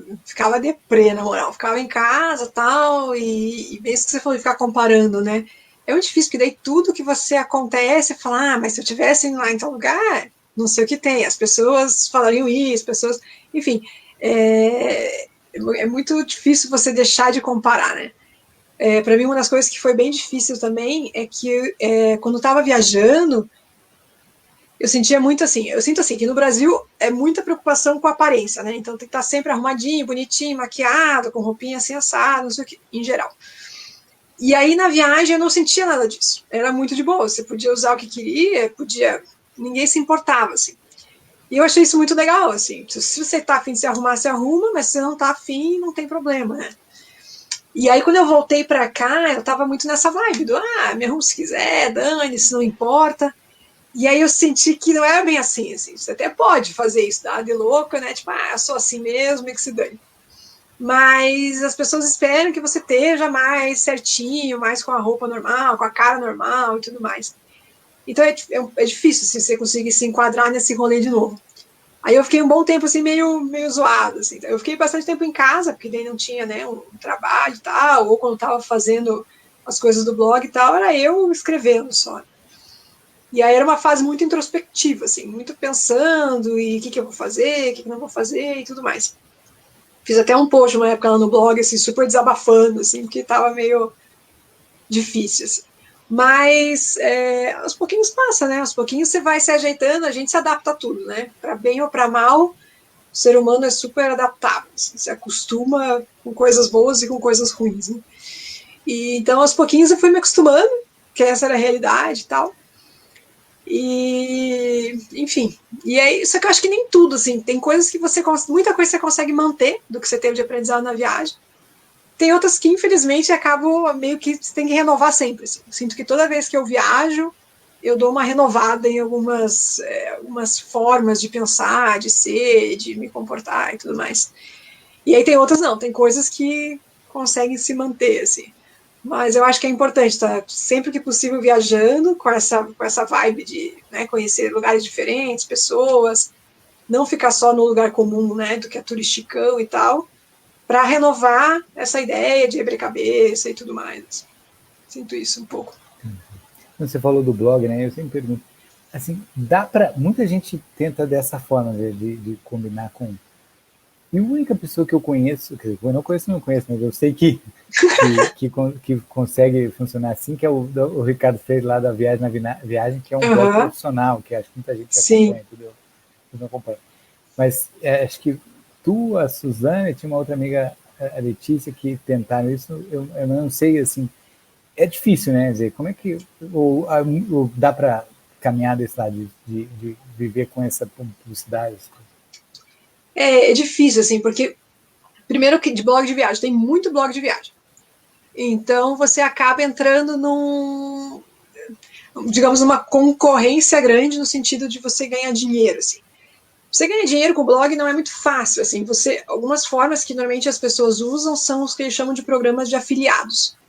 deprê, na moral. Ficava em casa tal, e bem isso que você falou de ficar comparando, né? É muito difícil, porque daí tudo que você acontece, você fala, mas se eu tivesse indo lá em tal lugar, não sei o que tem. As pessoas falariam isso, pessoas. Enfim, é muito difícil você deixar de comparar, né? Para mim, uma das coisas que foi bem difícil também é que quando eu estava viajando, eu sentia muito assim, eu sinto assim, que no Brasil é muita preocupação com a aparência, né? Então tem que estar sempre arrumadinho, bonitinho, maquiado, com roupinha assim assada, não sei o que, em geral. E aí na viagem eu não sentia nada disso. Era muito de boa, você podia usar o que queria, ninguém se importava, assim. E eu achei isso muito legal, assim. Se você tá afim de se arrumar, se arruma, mas se você não tá afim, não tem problema, né? E aí, quando eu voltei pra cá, eu tava muito nessa vibe do, me arrumo se quiser, dane-se, não importa. E aí eu senti que não era bem assim. Você até pode fazer isso, dar de louca, né? Tipo, eu sou assim mesmo, e que se dane. Mas as pessoas esperam que você esteja mais certinho, mais com a roupa normal, com a cara normal e tudo mais. Então é difícil assim, você conseguir se enquadrar nesse rolê de novo. Aí eu fiquei um bom tempo assim, meio zoado. Assim. Eu fiquei bastante tempo em casa, porque daí não tinha, né, um trabalho e tal, ou quando estava fazendo as coisas do blog e tal, era eu escrevendo só. E aí era uma fase muito introspectiva, assim, muito pensando e o que eu vou fazer, o que não vou fazer e tudo mais. Fiz até um post uma época lá no blog, assim, super desabafando, assim, porque estava meio difícil, assim. Mas aos pouquinhos passa, né? Aos pouquinhos você vai se ajeitando, a gente se adapta a tudo, né? Para bem ou para mal, o ser humano é super adaptável, assim, se acostuma com coisas boas e com coisas ruins, né? E então aos pouquinhos eu fui me acostumando, que essa era a realidade e tal. E, enfim, e aí, só que eu acho que nem tudo, assim, tem coisas que muita coisa você consegue manter do que você teve de aprendizado na viagem. Tem outras que, infelizmente, acabam meio que você tem que renovar sempre. Assim. Eu sinto que toda vez que eu viajo, eu dou uma renovada em algumas formas de pensar, de ser, de me comportar e tudo mais. E aí tem outras não, tem coisas que conseguem se manter, assim. Mas eu acho que é importante estar sempre que possível viajando com essa vibe de, né, conhecer lugares diferentes, pessoas, não ficar só no lugar comum, né, do que é turisticão e tal, para renovar essa ideia de abrir cabeça e tudo mais. Sinto isso um pouco. Você falou do blog, né? Eu sempre pergunto, assim, muita gente tenta dessa forma de combinar com. E a única pessoa que eu conheço, que eu não conheço, mas eu sei que consegue funcionar assim, que é o Ricardo Freire lá da Viagem na Viagem, que é um blog profissional, que acho que muita gente acompanha, tudo não acompanha. Mas acho que tu, a Suzana, tinha uma outra amiga, a Letícia, que tentaram isso, eu não sei, assim, é difícil, né? Quer dizer, como é que ou dá para caminhar desse lado de viver com essa publicidade? É difícil, assim, porque primeiro que de blog de viagem, tem muito blog de viagem. Então você acaba entrando digamos, uma concorrência grande no sentido de você ganhar dinheiro, assim. Você ganhar dinheiro com o blog não é muito fácil, assim, algumas formas que normalmente as pessoas usam são os que eles chamam de programas de afiliados.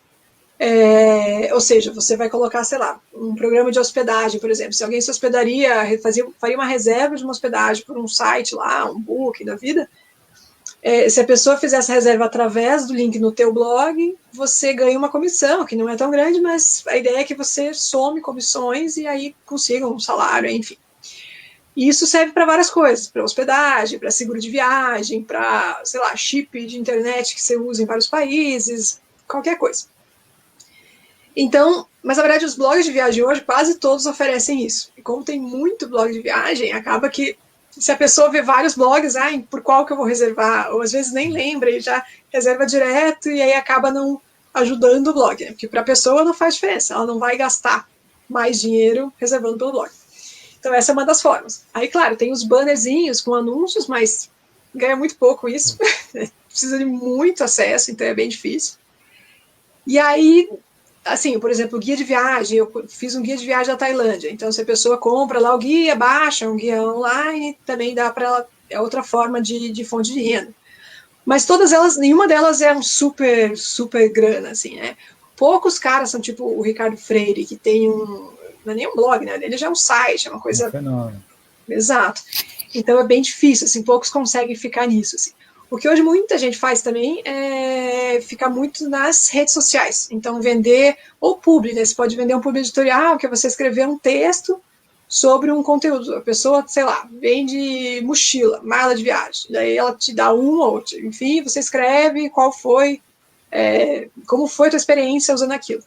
Ou seja, você vai colocar, sei lá, um programa de hospedagem, por exemplo. Se alguém se hospedaria, faria uma reserva de uma hospedagem por um site lá, um Booking da vida, Se a pessoa fizer essa reserva através do link no teu blog, você ganha uma comissão, que não é tão grande, mas a ideia é que você some comissões e aí consiga um salário, enfim. E isso serve para várias coisas, para hospedagem, para seguro de viagem, para, sei lá, chip de internet que você usa em vários países, qualquer coisa. Então, mas na verdade os blogs de viagem hoje quase todos oferecem isso. E como tem muito blog de viagem, acaba que se a pessoa vê vários blogs, por qual que eu vou reservar? Ou às vezes nem lembra e já reserva direto e aí acaba não ajudando o blog, né? Porque para a pessoa não faz diferença, ela não vai gastar mais dinheiro reservando pelo blog. Então essa é uma das formas. Aí, claro, tem os bannerzinhos com anúncios, mas ganha muito pouco isso. Precisa de muito acesso, então é bem difícil. E aí, assim, por exemplo, guia de viagem, eu fiz um guia de viagem da Tailândia. Então, se a pessoa compra lá o guia, baixa um guia online, também dá para ela, é outra forma de fonte de renda. Mas todas elas, nenhuma delas é um super, super grana, assim, né? Poucos caras são tipo o Ricardo Freire, que tem não é nem um blog, né? Ele já é um site, é uma coisa... fenômeno. Exato. Então é bem difícil, assim, poucos conseguem ficar nisso, assim. O que hoje muita gente faz também é ficar muito nas redes sociais. Então vender, ou publi, né? Você pode vender um publi editorial, que é você escrever um texto sobre um conteúdo. A pessoa, sei lá, vende mochila, mala de viagem. Daí ela te dá um ou outro. Enfim, você escreve qual foi, como foi a tua experiência usando aquilo.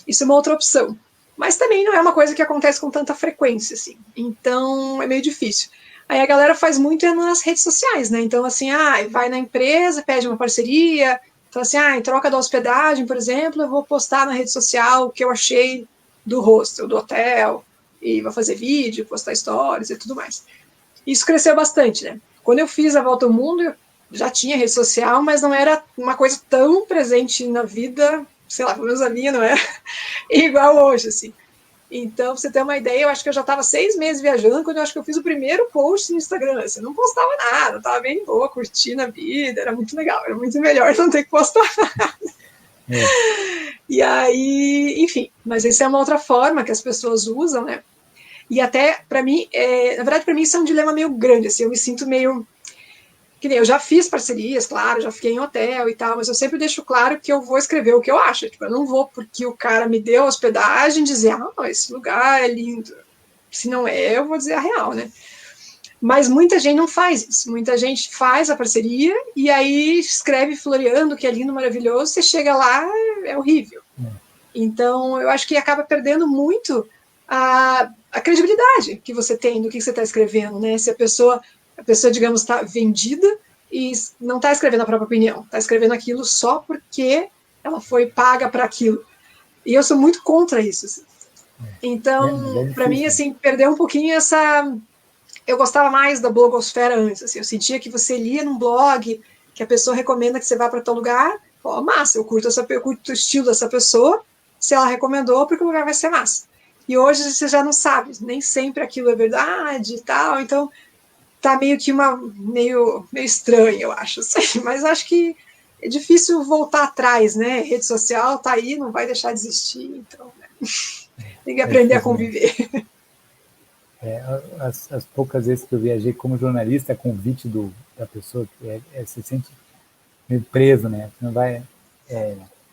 Isso é uma outra opção. Mas também não é uma coisa que acontece com tanta frequência, assim. Então, é meio difícil. Aí a galera faz muito nas redes sociais, né? Então, assim, vai na empresa, pede uma parceria, fala assim, em troca da hospedagem, por exemplo, eu vou postar na rede social o que eu achei do hostel, do hotel, e vou fazer vídeo, postar stories e tudo mais. Isso cresceu bastante, né? Quando eu fiz a Volta ao Mundo, eu já tinha rede social, mas não era uma coisa tão presente na vida, sei lá, pelo menos a minha não era igual hoje, assim. Então, pra você ter uma ideia, eu acho que eu já estava 6 meses viajando quando eu acho que eu fiz o primeiro post no Instagram. Assim, eu não postava nada, eu estava bem boa, curtindo a vida, era muito legal, era muito melhor não ter que postar nada. E aí, enfim, mas essa é uma outra forma que as pessoas usam, né? E até, para mim, na verdade, para mim isso é um dilema meio grande, assim, eu me sinto meio... Que nem eu já fiz parcerias, claro, já fiquei em hotel e tal, mas eu sempre deixo claro que eu vou escrever o que eu acho. Tipo, eu não vou porque o cara me deu hospedagem dizer, esse lugar é lindo. Se não é, eu vou dizer a real, né? Mas muita gente não faz isso. Muita gente faz a parceria e aí escreve floreando que é lindo, maravilhoso, você chega lá, é horrível. Então, eu acho que acaba perdendo muito a credibilidade que você tem do que você está escrevendo, né? Se a pessoa, digamos, está vendida e não está escrevendo a própria opinião, está escrevendo aquilo só porque ela foi paga para aquilo. E eu sou muito contra isso. Assim. Então, para mim, assim, perdeu um pouquinho essa... Eu gostava mais da blogosfera antes. Assim, eu sentia que você lia num blog, que a pessoa recomenda que você vá para tal lugar, massa, eu curto o estilo dessa pessoa, se ela recomendou, porque o lugar vai ser massa. E hoje você já não sabe, nem sempre aquilo é verdade e tal, então tá meio que meio estranho, eu acho, assim. Mas acho que é difícil voltar atrás, né? Rede social tá aí, não vai deixar de existir, então né? Tem que aprender a conviver. As poucas vezes que eu viajei como jornalista, a convite da pessoa, se sente meio preso, né? Não vai,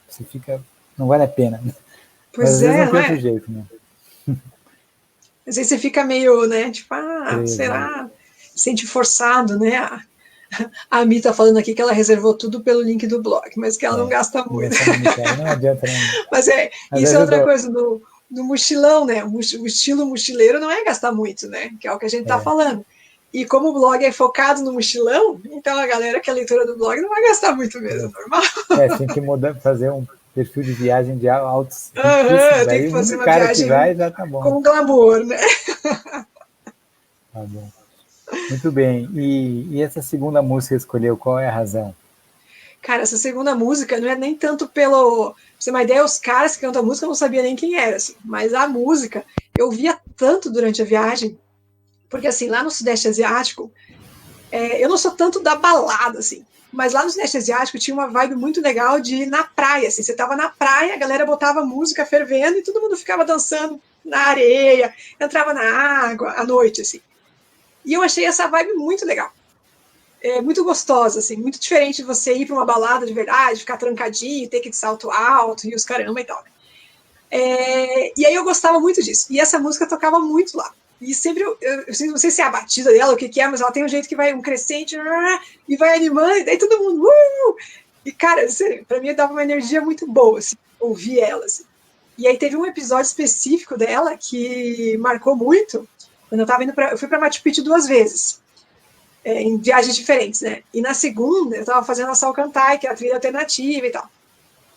você fica, não vale a pena. Pois mas às vezes não tem outro jeito, né? Às vezes você fica meio, né? Tipo, preso, será? Sente forçado, né? A Ami tá falando aqui que ela reservou tudo pelo link do blog, mas que ela não gasta muito. Não adianta, não. Mas isso é outra coisa do mochilão, né? O estilo mochileiro não é gastar muito, né? Que é o que a gente tá falando. E como o blog é focado no mochilão, então a galera que é leitora do blog não vai gastar muito mesmo, normal. Tem que fazer um perfil de viagem de altos. Tem que fazer uma viagem já tá bom. Com glamour, né? Tá bom. Muito bem. E essa segunda música que escolheu, qual é a razão? Cara, essa segunda música não é nem tanto pelo... Pra você ter uma ideia, os caras que cantam a música eu não sabia nem quem era, assim. Mas a música, eu via tanto durante a viagem, porque assim, lá no Sudeste Asiático, eu não sou tanto da balada, assim, mas lá no Sudeste Asiático tinha uma vibe muito legal de ir na praia, assim. Você tava na praia, a galera botava música fervendo e todo mundo ficava dançando na areia, entrava na água à noite, assim. E eu achei essa vibe muito legal. muito gostosa, assim, muito diferente de você ir para uma balada de verdade, ficar trancadinho, ter que ir de salto alto e os caramba e tal. Né? E aí eu gostava muito disso. E essa música tocava muito lá. E sempre, eu não sei se é a batida dela, o que é, mas ela tem um jeito que vai um crescente e vai animando, e daí todo mundo. E, cara, pra mim dava uma energia muito boa, assim, ouvir ela. Assim. E aí teve um episódio específico dela que marcou muito, quando eu tava indo eu fui pra Machu Picchu 2 vezes, em viagens diferentes, né? E na segunda, eu tava fazendo a Salcantay, que é a trilha alternativa e tal.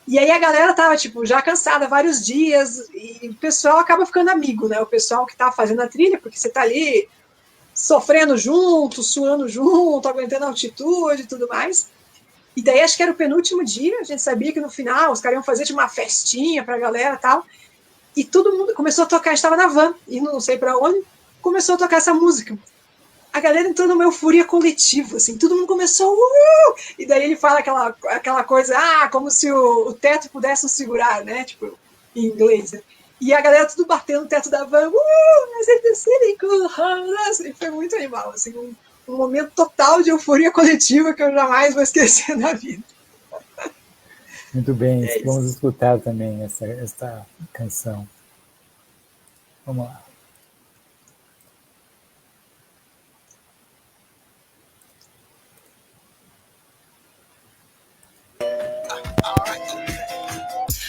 E aí a galera tava, tipo, já cansada vários dias, e o pessoal acaba ficando amigo, né? O pessoal que tá fazendo a trilha, porque você tá ali sofrendo junto, suando junto, aguentando a altitude e tudo mais. E daí acho que era o penúltimo dia, a gente sabia que no final os caras iam fazer tipo, uma festinha pra galera e tal. E todo mundo começou a tocar, a gente tava na van, e não sei pra onde, começou a tocar essa música. A galera entrou numa euforia coletiva, assim, todo mundo começou, e daí ele fala aquela coisa, como se o teto pudesse nos segurar, né, tipo, em inglês, né? E a galera tudo batendo no teto da van, mas ele desceu com foi muito animal, assim, um momento total de euforia coletiva que eu jamais vou esquecer na vida. Muito bem, vamos escutar também essa canção. Vamos lá.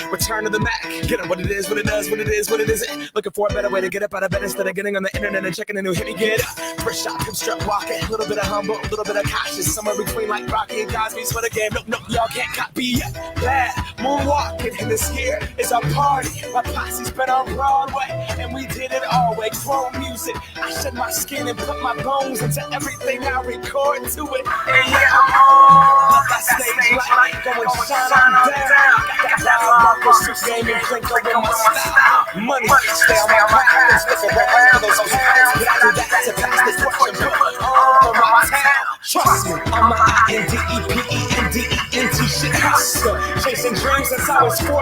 Return to the Mac. Get it what it is, what it does, what it is, what it isn't. Looking for a better way to get up out of bed instead of getting on the internet and checking a new hit. Me get up. First shot, come strut walking. A little bit of humble, a little bit of cautious. Somewhere between like Rocky and Cosby's for the game. Nope, y'all can't copy yet. Bad moonwalking, and this here is a party. My posse's been on Broadway, and we did it all way. Chrome music. I shed my skin and put my bones into everything I record to it. And yeah, I'm on. Let that stage light go and shine on down. Got that Marcus game and drink over my style. Money, stay on my craft and stick around for those pounds. But after that, to pass this question, put on my town. Trust me, I'm a INDEPENDENT shit hustler. Chasing dreams since I was 14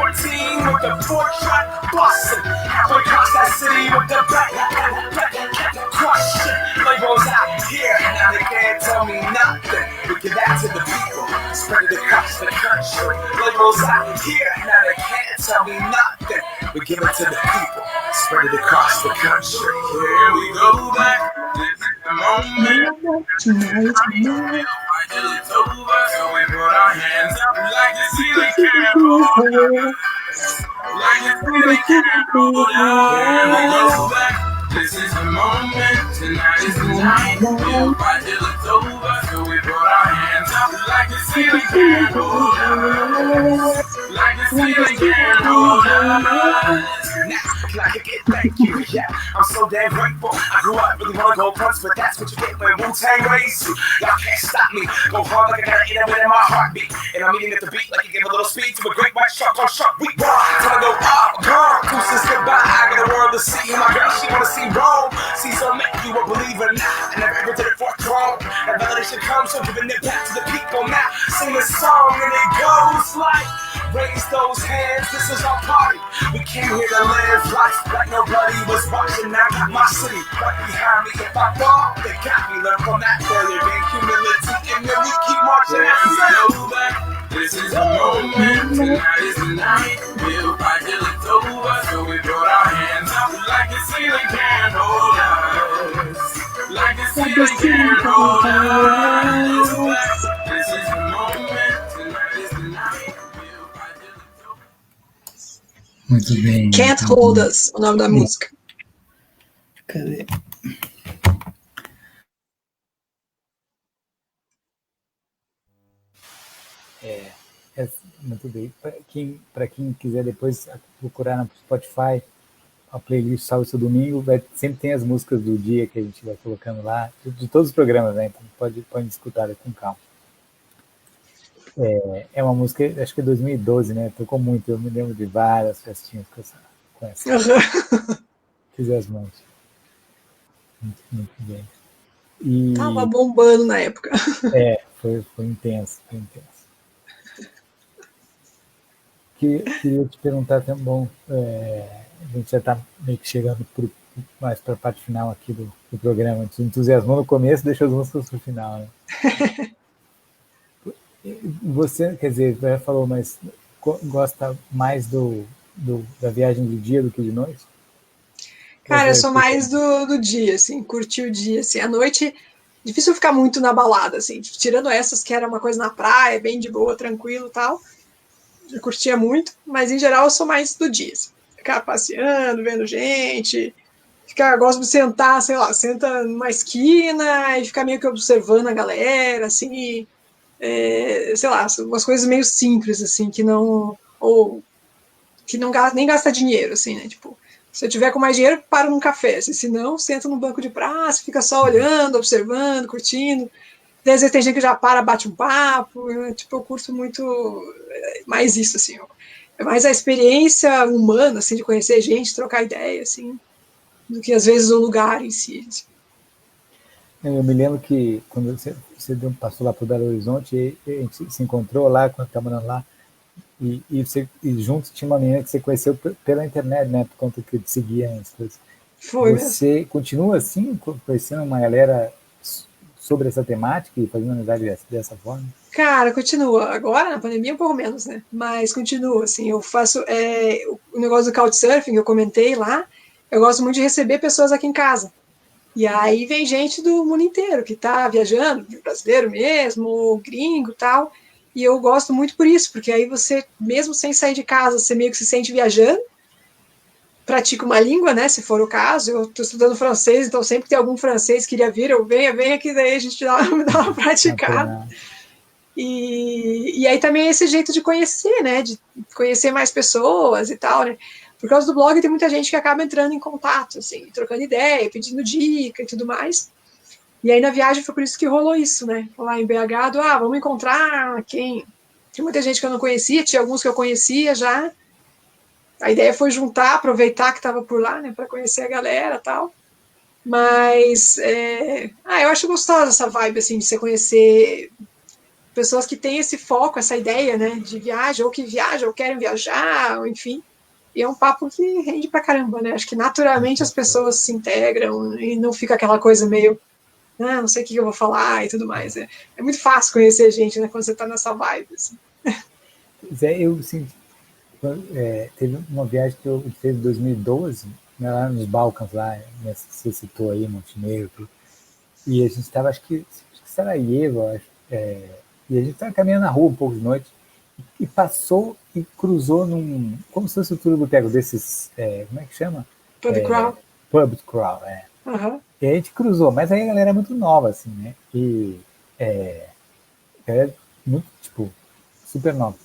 with the 4-track bustin'. Halfway across that city with the back crushing. Labels out here, now they can't tell me nothing. We give that to the people, spread it across the country. Labels out here, now they can't tell me nothing. We give it to the people, spread it across the country. Here we go back. This is the moment. Tonight. Till it's over, so we put our hands up like the ceiling can't hold us. Like the ceiling can't hold us. Here we go back. This is the moment. Tonight is the night. We'll fight till it's over, so we put our hands up like the ceiling can't hold us. Like the ceiling can't hold us. Now, can I kick it? Thank you. Yeah, I'm so damn grateful. I grew up really wanna go fronts, but that's what you get when Wu-Tang raised you. Y'all can't stop me. Go hard like I got it in my heartbeat. And I'm eating at the beat like you give a little speed to a great white shark on shark week. Till I go gone. Deuces goodbye. I got a world to see. And my girl, she wanna see Rome. See, so make you a believer now. I never ever did it for a throne. That validation comes from giving it back to the people now. Sing this song and it goes like, raise those hands. This is our party. We came here to live life like nobody was watching. Now got my city right behind me. If I fall, they got me. Learn from that failure, gain humility, and then we keep marching. As we go back, this is the moment. Tonight is the night. We'll fight till it's over. So we put our hands up like the ceiling can't hold us. Like the ceiling can't hold us. This is the moment. Tonight is the night. We'll fight till it's over. Muito bem. Can't Hold Us, o nome da música. Cadê? Muito bem. Para quem quiser depois procurar no Spotify a playlist Salve Seu Domingo, sempre tem as músicas do dia que a gente vai colocando lá, de todos os programas, né? Então pode escutar com calma. É uma música, acho que é 2012, né? Tocou muito, eu me lembro de várias festinhas com essa. Fiz as mãos. Muito bem. E, tava bombando na época. Foi intenso. Queria te perguntar também, a gente já está meio que chegando mais para a parte final aqui do programa. A gente entusiasmou no começo, deixou as músicas para o final, né? Você, quer dizer, já falou, mas gosta mais da viagem de dia do que de noite? Cara, eu sou mais do dia, assim, curtir o dia, assim. À noite, difícil ficar muito na balada, assim. Tirando essas que era uma coisa na praia, bem de boa, tranquilo e tal. Eu curtia muito, mas em geral eu sou mais do dia, assim. Ficar passeando, vendo gente, gosto de sentar, sei lá, senta numa esquina e ficar meio que observando a galera, assim, sei lá, umas coisas meio simples, assim, que não nem gasta dinheiro, assim, né, tipo, se eu tiver com mais dinheiro, paro num café, assim, se não, senta num banco de praça, fica só olhando, observando, curtindo, e às vezes tem gente que já para, bate um papo, tipo, eu curto muito mais isso, assim, é mais a experiência humana, assim, de conhecer gente, trocar ideia, assim, do que às vezes o lugar em si. Eu me lembro que quando você passou lá para o Belo Horizonte, a gente se encontrou lá, quando estava morando lá, e junto tinha uma menina que você conheceu pela internet, né, por conta que te seguia as coisas. Foi você mesmo. Continua assim, conhecendo uma galera sobre essa temática e fazendo amizade dessa forma? Cara, continua. Agora, na pandemia, um pouco menos, né? Mas continua, assim. Eu faço o negócio do Couchsurfing, que eu comentei lá. Eu gosto muito de receber pessoas aqui em casa. E aí vem gente do mundo inteiro que tá viajando, brasileiro mesmo, gringo e tal. E eu gosto muito por isso, porque aí você, mesmo sem sair de casa, você meio que se sente viajando. Pratica uma língua, né, se for o caso. Eu estou estudando francês, então sempre que tem algum francês que queria vir, eu venho aqui, daí a gente dá uma praticada. E aí também é esse jeito de conhecer, né, de conhecer mais pessoas e tal, né. Por causa do blog tem muita gente que acaba entrando em contato, assim, trocando ideia, pedindo dica e tudo mais. E aí na viagem foi por isso que rolou isso, né, lá em BH, vamos encontrar quem... Tinha muita gente que eu não conhecia, tinha alguns que eu conhecia já. A ideia foi juntar, aproveitar que estava por lá, né, para conhecer a galera e tal. Mas, eu acho gostosa essa vibe, assim, de você conhecer pessoas que têm esse foco, essa ideia, né, de viagem, ou que viajam, ou querem viajar, ou enfim. E é um papo que rende pra caramba, né? Acho que naturalmente as pessoas se integram e não fica aquela coisa meio, não sei o que eu vou falar e tudo mais. É muito fácil conhecer gente, né, quando você tá nessa vibe, assim. Eu senti... teve uma viagem que eu fiz em 2012, né, lá nos Balcãs, lá, né, você citou aí, Montenegro, e a gente estava, acho que Sarajevo, e a gente estava caminhando na rua um pouco de noite, e passou e cruzou como se fosse o Tour do Boteco, desses, como é que chama? Pub crawl. Pub crawl, Uhum. E a gente cruzou, mas aí a galera é muito nova, assim, né, e é muito, tipo, super nova.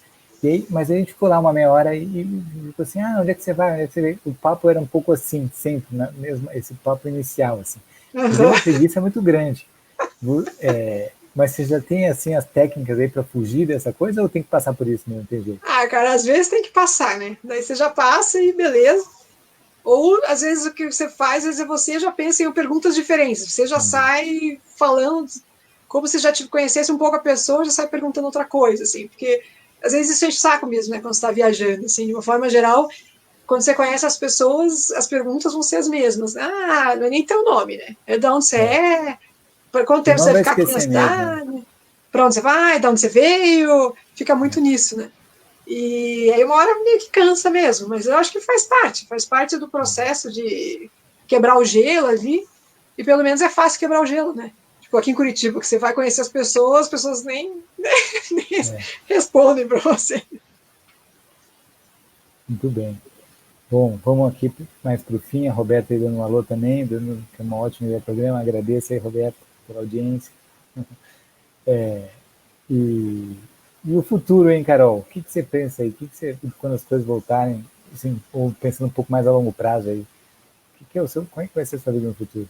Mas a gente ficou lá uma meia hora e ficou assim, onde é que você vai? Onde é que você vai? O papo era um pouco assim, sempre, né? Mesmo esse papo inicial, assim. E deu uma preguiça muito grande. Mas você já tem, assim, as técnicas aí para fugir dessa coisa ou tem que passar por isso mesmo? Tem jeito? Cara, às vezes tem que passar, né? Daí você já passa e beleza. Ou, às vezes, o que você faz, às vezes você já pensa em perguntas diferentes. Você já sai falando como se já te conhecesse um pouco a pessoa, já sai perguntando outra coisa, assim, porque às vezes isso enche o saco mesmo, né, quando você está viajando, assim, de uma forma geral, quando você conhece as pessoas, as perguntas vão ser as mesmas. Não é nem teu nome, né? É de onde você é, por quanto tempo você vai ficar aqui na cidade, para onde você vai, de onde você veio, fica muito nisso, né? E aí uma hora meio que cansa mesmo, mas eu acho que faz parte do processo de quebrar o gelo ali, e pelo menos é fácil quebrar o gelo, né? Tipo, aqui em Curitiba, que você vai conhecer as pessoas nem respondem para você. Muito bem. Bom, vamos aqui mais para o fim. A Roberta aí dando um alô também, dando que é uma ótima ideia do programa. Agradeço aí, Roberta, pela audiência. E o futuro, hein, Carol? O que você pensa aí? Quando as coisas voltarem, assim, ou pensando um pouco mais a longo prazo aí, como é que vai ser a sua vida no futuro?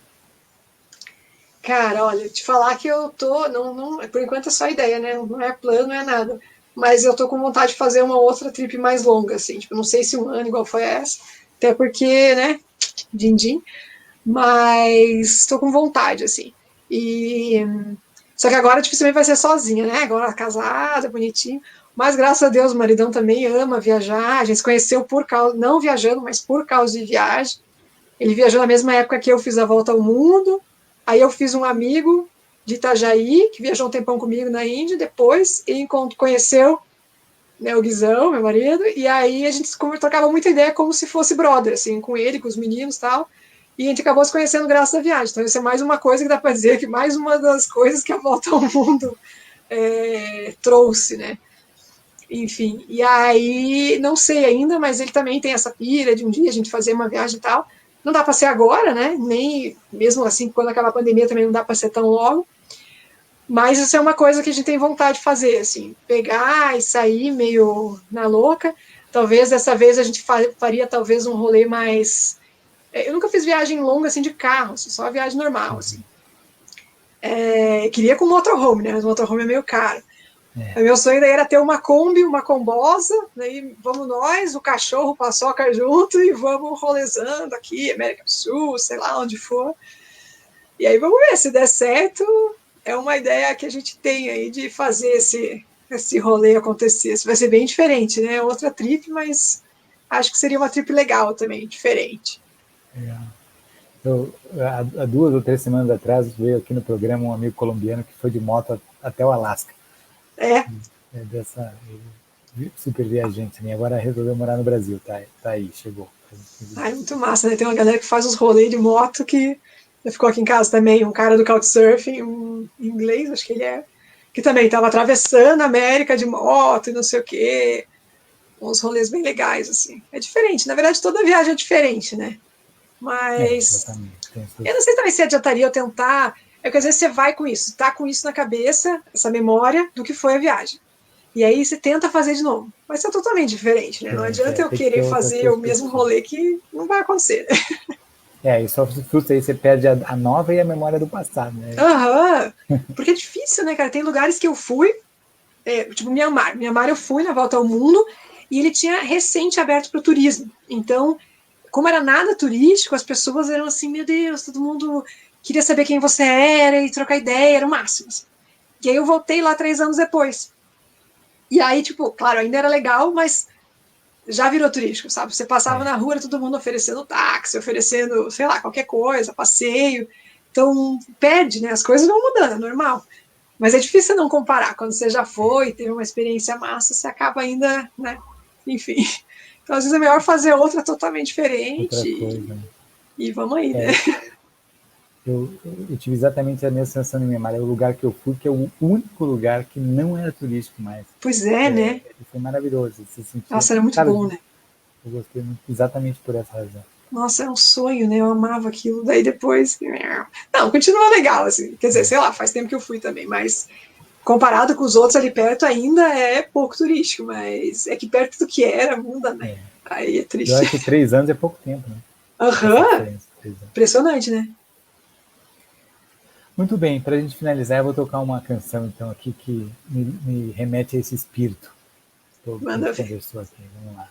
Cara, olha, te falar que eu tô, não, por enquanto é só ideia, né? Não é plano, não é nada. Mas eu tô com vontade de fazer uma outra trip mais longa, assim. Tipo, não sei se um ano igual foi essa, até porque, né? Din-din. Mas tô com vontade, assim. Só que agora dificilmente vai ser sozinha, né? Agora casada, bonitinho. Mas graças a Deus o maridão também ama viajar. A gente se conheceu por causa, não viajando, mas por causa de viagem. Ele viajou na mesma época que eu fiz a volta ao mundo. Aí eu fiz um amigo de Itajaí, que viajou um tempão comigo na Índia. Depois ele conheceu, né, o Guizão, meu marido, e aí a gente trocava muita ideia como se fosse brother, assim, com ele, com os meninos e tal. E a gente acabou se conhecendo graças à viagem. Então isso é mais uma coisa que dá para dizer que mais uma das coisas que a volta ao mundo trouxe, né? Enfim, e aí, não sei ainda, mas ele também tem essa pira de um dia a gente fazer uma viagem e tal. Não dá para ser agora, né? Nem mesmo assim, quando acabar a pandemia também não dá para ser tão logo. Mas isso é uma coisa que a gente tem vontade de fazer, assim, pegar e sair meio na louca. Talvez dessa vez a gente faria talvez um rolê mais... Eu nunca fiz viagem longa assim de carro, assim, só viagem normal, assim. Queria com motorhome, né? Mas o motorhome é meio caro. Meu sonho daí era ter uma Kombi, uma combosa, daí vamos nós, o cachorro, paçoca junto e vamos rolezando aqui, América do Sul, sei lá onde for. E aí vamos ver, se der certo, é uma ideia que a gente tem aí de fazer esse rolê acontecer. Isso vai ser bem diferente, né? Outra trip, mas acho que seria uma trip legal também, diferente. Há 2 ou 3 semanas atrás veio aqui no programa um amigo colombiano que foi de moto até o Alasca. Dessa super viajante, né? Agora resolveu morar no Brasil, tá aí, chegou. É muito massa, né? Tem uma galera que faz uns rolês de moto que ficou aqui em casa também, um cara do Couchsurfing, um inglês, acho que ele é, que também estava atravessando a América de moto e não sei o quê, uns rolês bem legais, assim. É diferente, na verdade toda viagem é diferente, né? Mas eu não sei também se adiantaria eu tentar, porque às vezes você vai com isso, tá com isso na cabeça, essa memória do que foi a viagem. E aí você tenta fazer de novo. Vai ser totalmente diferente, né? Não adianta eu querer fazer o mesmo rolê que não vai acontecer. E só se frustra aí, você perde a nova e a memória do passado, né? Porque é difícil, né, cara? Tem lugares que eu fui, tipo Mianmar. Mianmar eu fui na volta ao mundo e ele tinha recente aberto para o turismo. Então, como era nada turístico, as pessoas eram assim, meu Deus, todo mundo queria saber quem você era e trocar ideia, era o máximo. Assim. E aí eu voltei lá 3 anos depois. E aí, tipo, claro, ainda era legal, mas já virou turístico, sabe? Você passava na rua, era todo mundo oferecendo táxi, oferecendo, sei lá, qualquer coisa, passeio. Então, perde, né? As coisas vão mudando, é normal. Mas é difícil não comparar. Quando você já foi, teve uma experiência massa, você acaba ainda, né? Enfim. Então, às vezes é melhor fazer outra totalmente diferente. Outra coisa. E vamos aí, né? Eu tive exatamente a mesma sensação em Mianmar. É o lugar que eu fui, que é o único lugar que não era turístico mais. Pois né? Foi maravilhoso. Nossa, era muito bom, né? Eu gostei muito, exatamente por essa razão. Nossa, é um sonho, né? Eu amava aquilo. Daí depois... Não, continua legal, assim. Quer dizer, sei lá, faz tempo que eu fui também, mas comparado com os outros ali perto ainda é pouco turístico, mas é que perto do que era, muda, né? Aí é triste. Eu acho que 3 anos é pouco tempo, né? Impressionante, né? Muito bem, para a gente finalizar, eu vou tocar uma canção então aqui que me remete a esse espírito. Manda ver. Conversou aqui, vamos lá.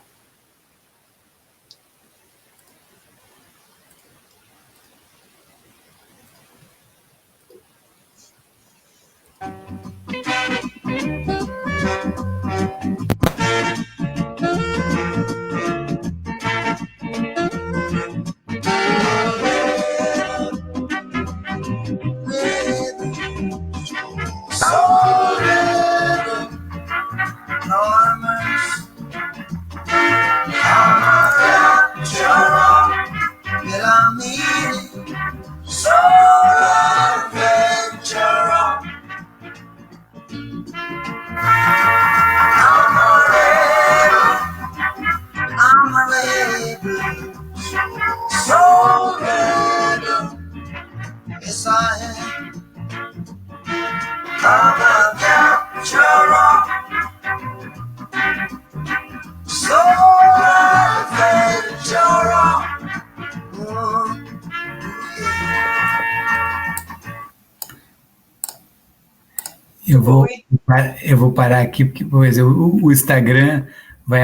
Eu vou parar aqui, porque o Instagram vai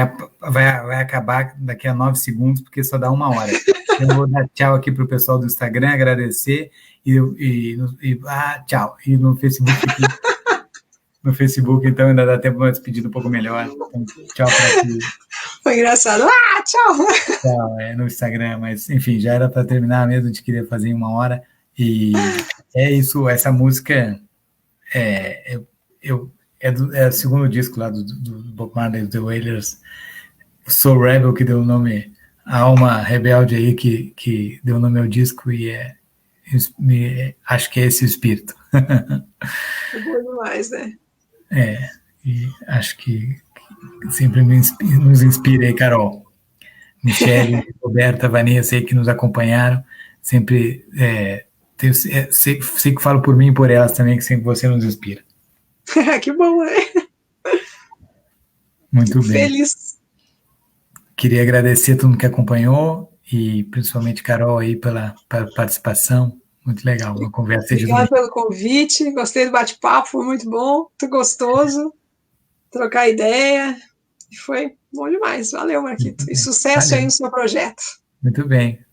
acabar daqui a 9 segundos, porque só dá 1 hora. Eu vou dar tchau aqui para o pessoal do Instagram, agradecer, tchau. E no Facebook no Facebook, então ainda dá tempo de uma despedida um pouco melhor. Então, tchau para ti. Foi engraçado. Tchau! Tchau, no Instagram, mas enfim, já era para terminar mesmo, a gente queria fazer em 1 hora. E é isso, essa música é o segundo disco lá do Bob Marley, The Wailers, Soul Rebel, que deu o nome, a alma rebelde aí que deu o nome ao disco, e acho que é esse o espírito. É bom demais, né? E acho que sempre nos inspira aí, Carol. Michele, Roberta, Vanessa aí que nos acompanharam, sempre sei que falo por mim e por elas também, que sempre você nos inspira. Que bom, né? Muito bem. Feliz. Queria agradecer a todo mundo que acompanhou e principalmente Carol aí pela participação. Muito legal, uma conversa. Obrigada pelo convite, gostei do bate-papo, foi muito bom, muito gostoso trocar ideia, foi bom demais, valeu, Marquito, e sucesso aí no seu projeto. Muito bem,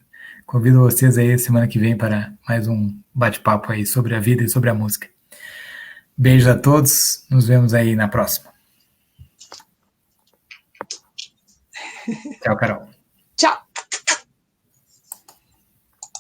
convido vocês aí semana que vem para mais um bate-papo aí sobre a vida e sobre a música. Beijos a todos, nos vemos aí na próxima. Tchau, Carol.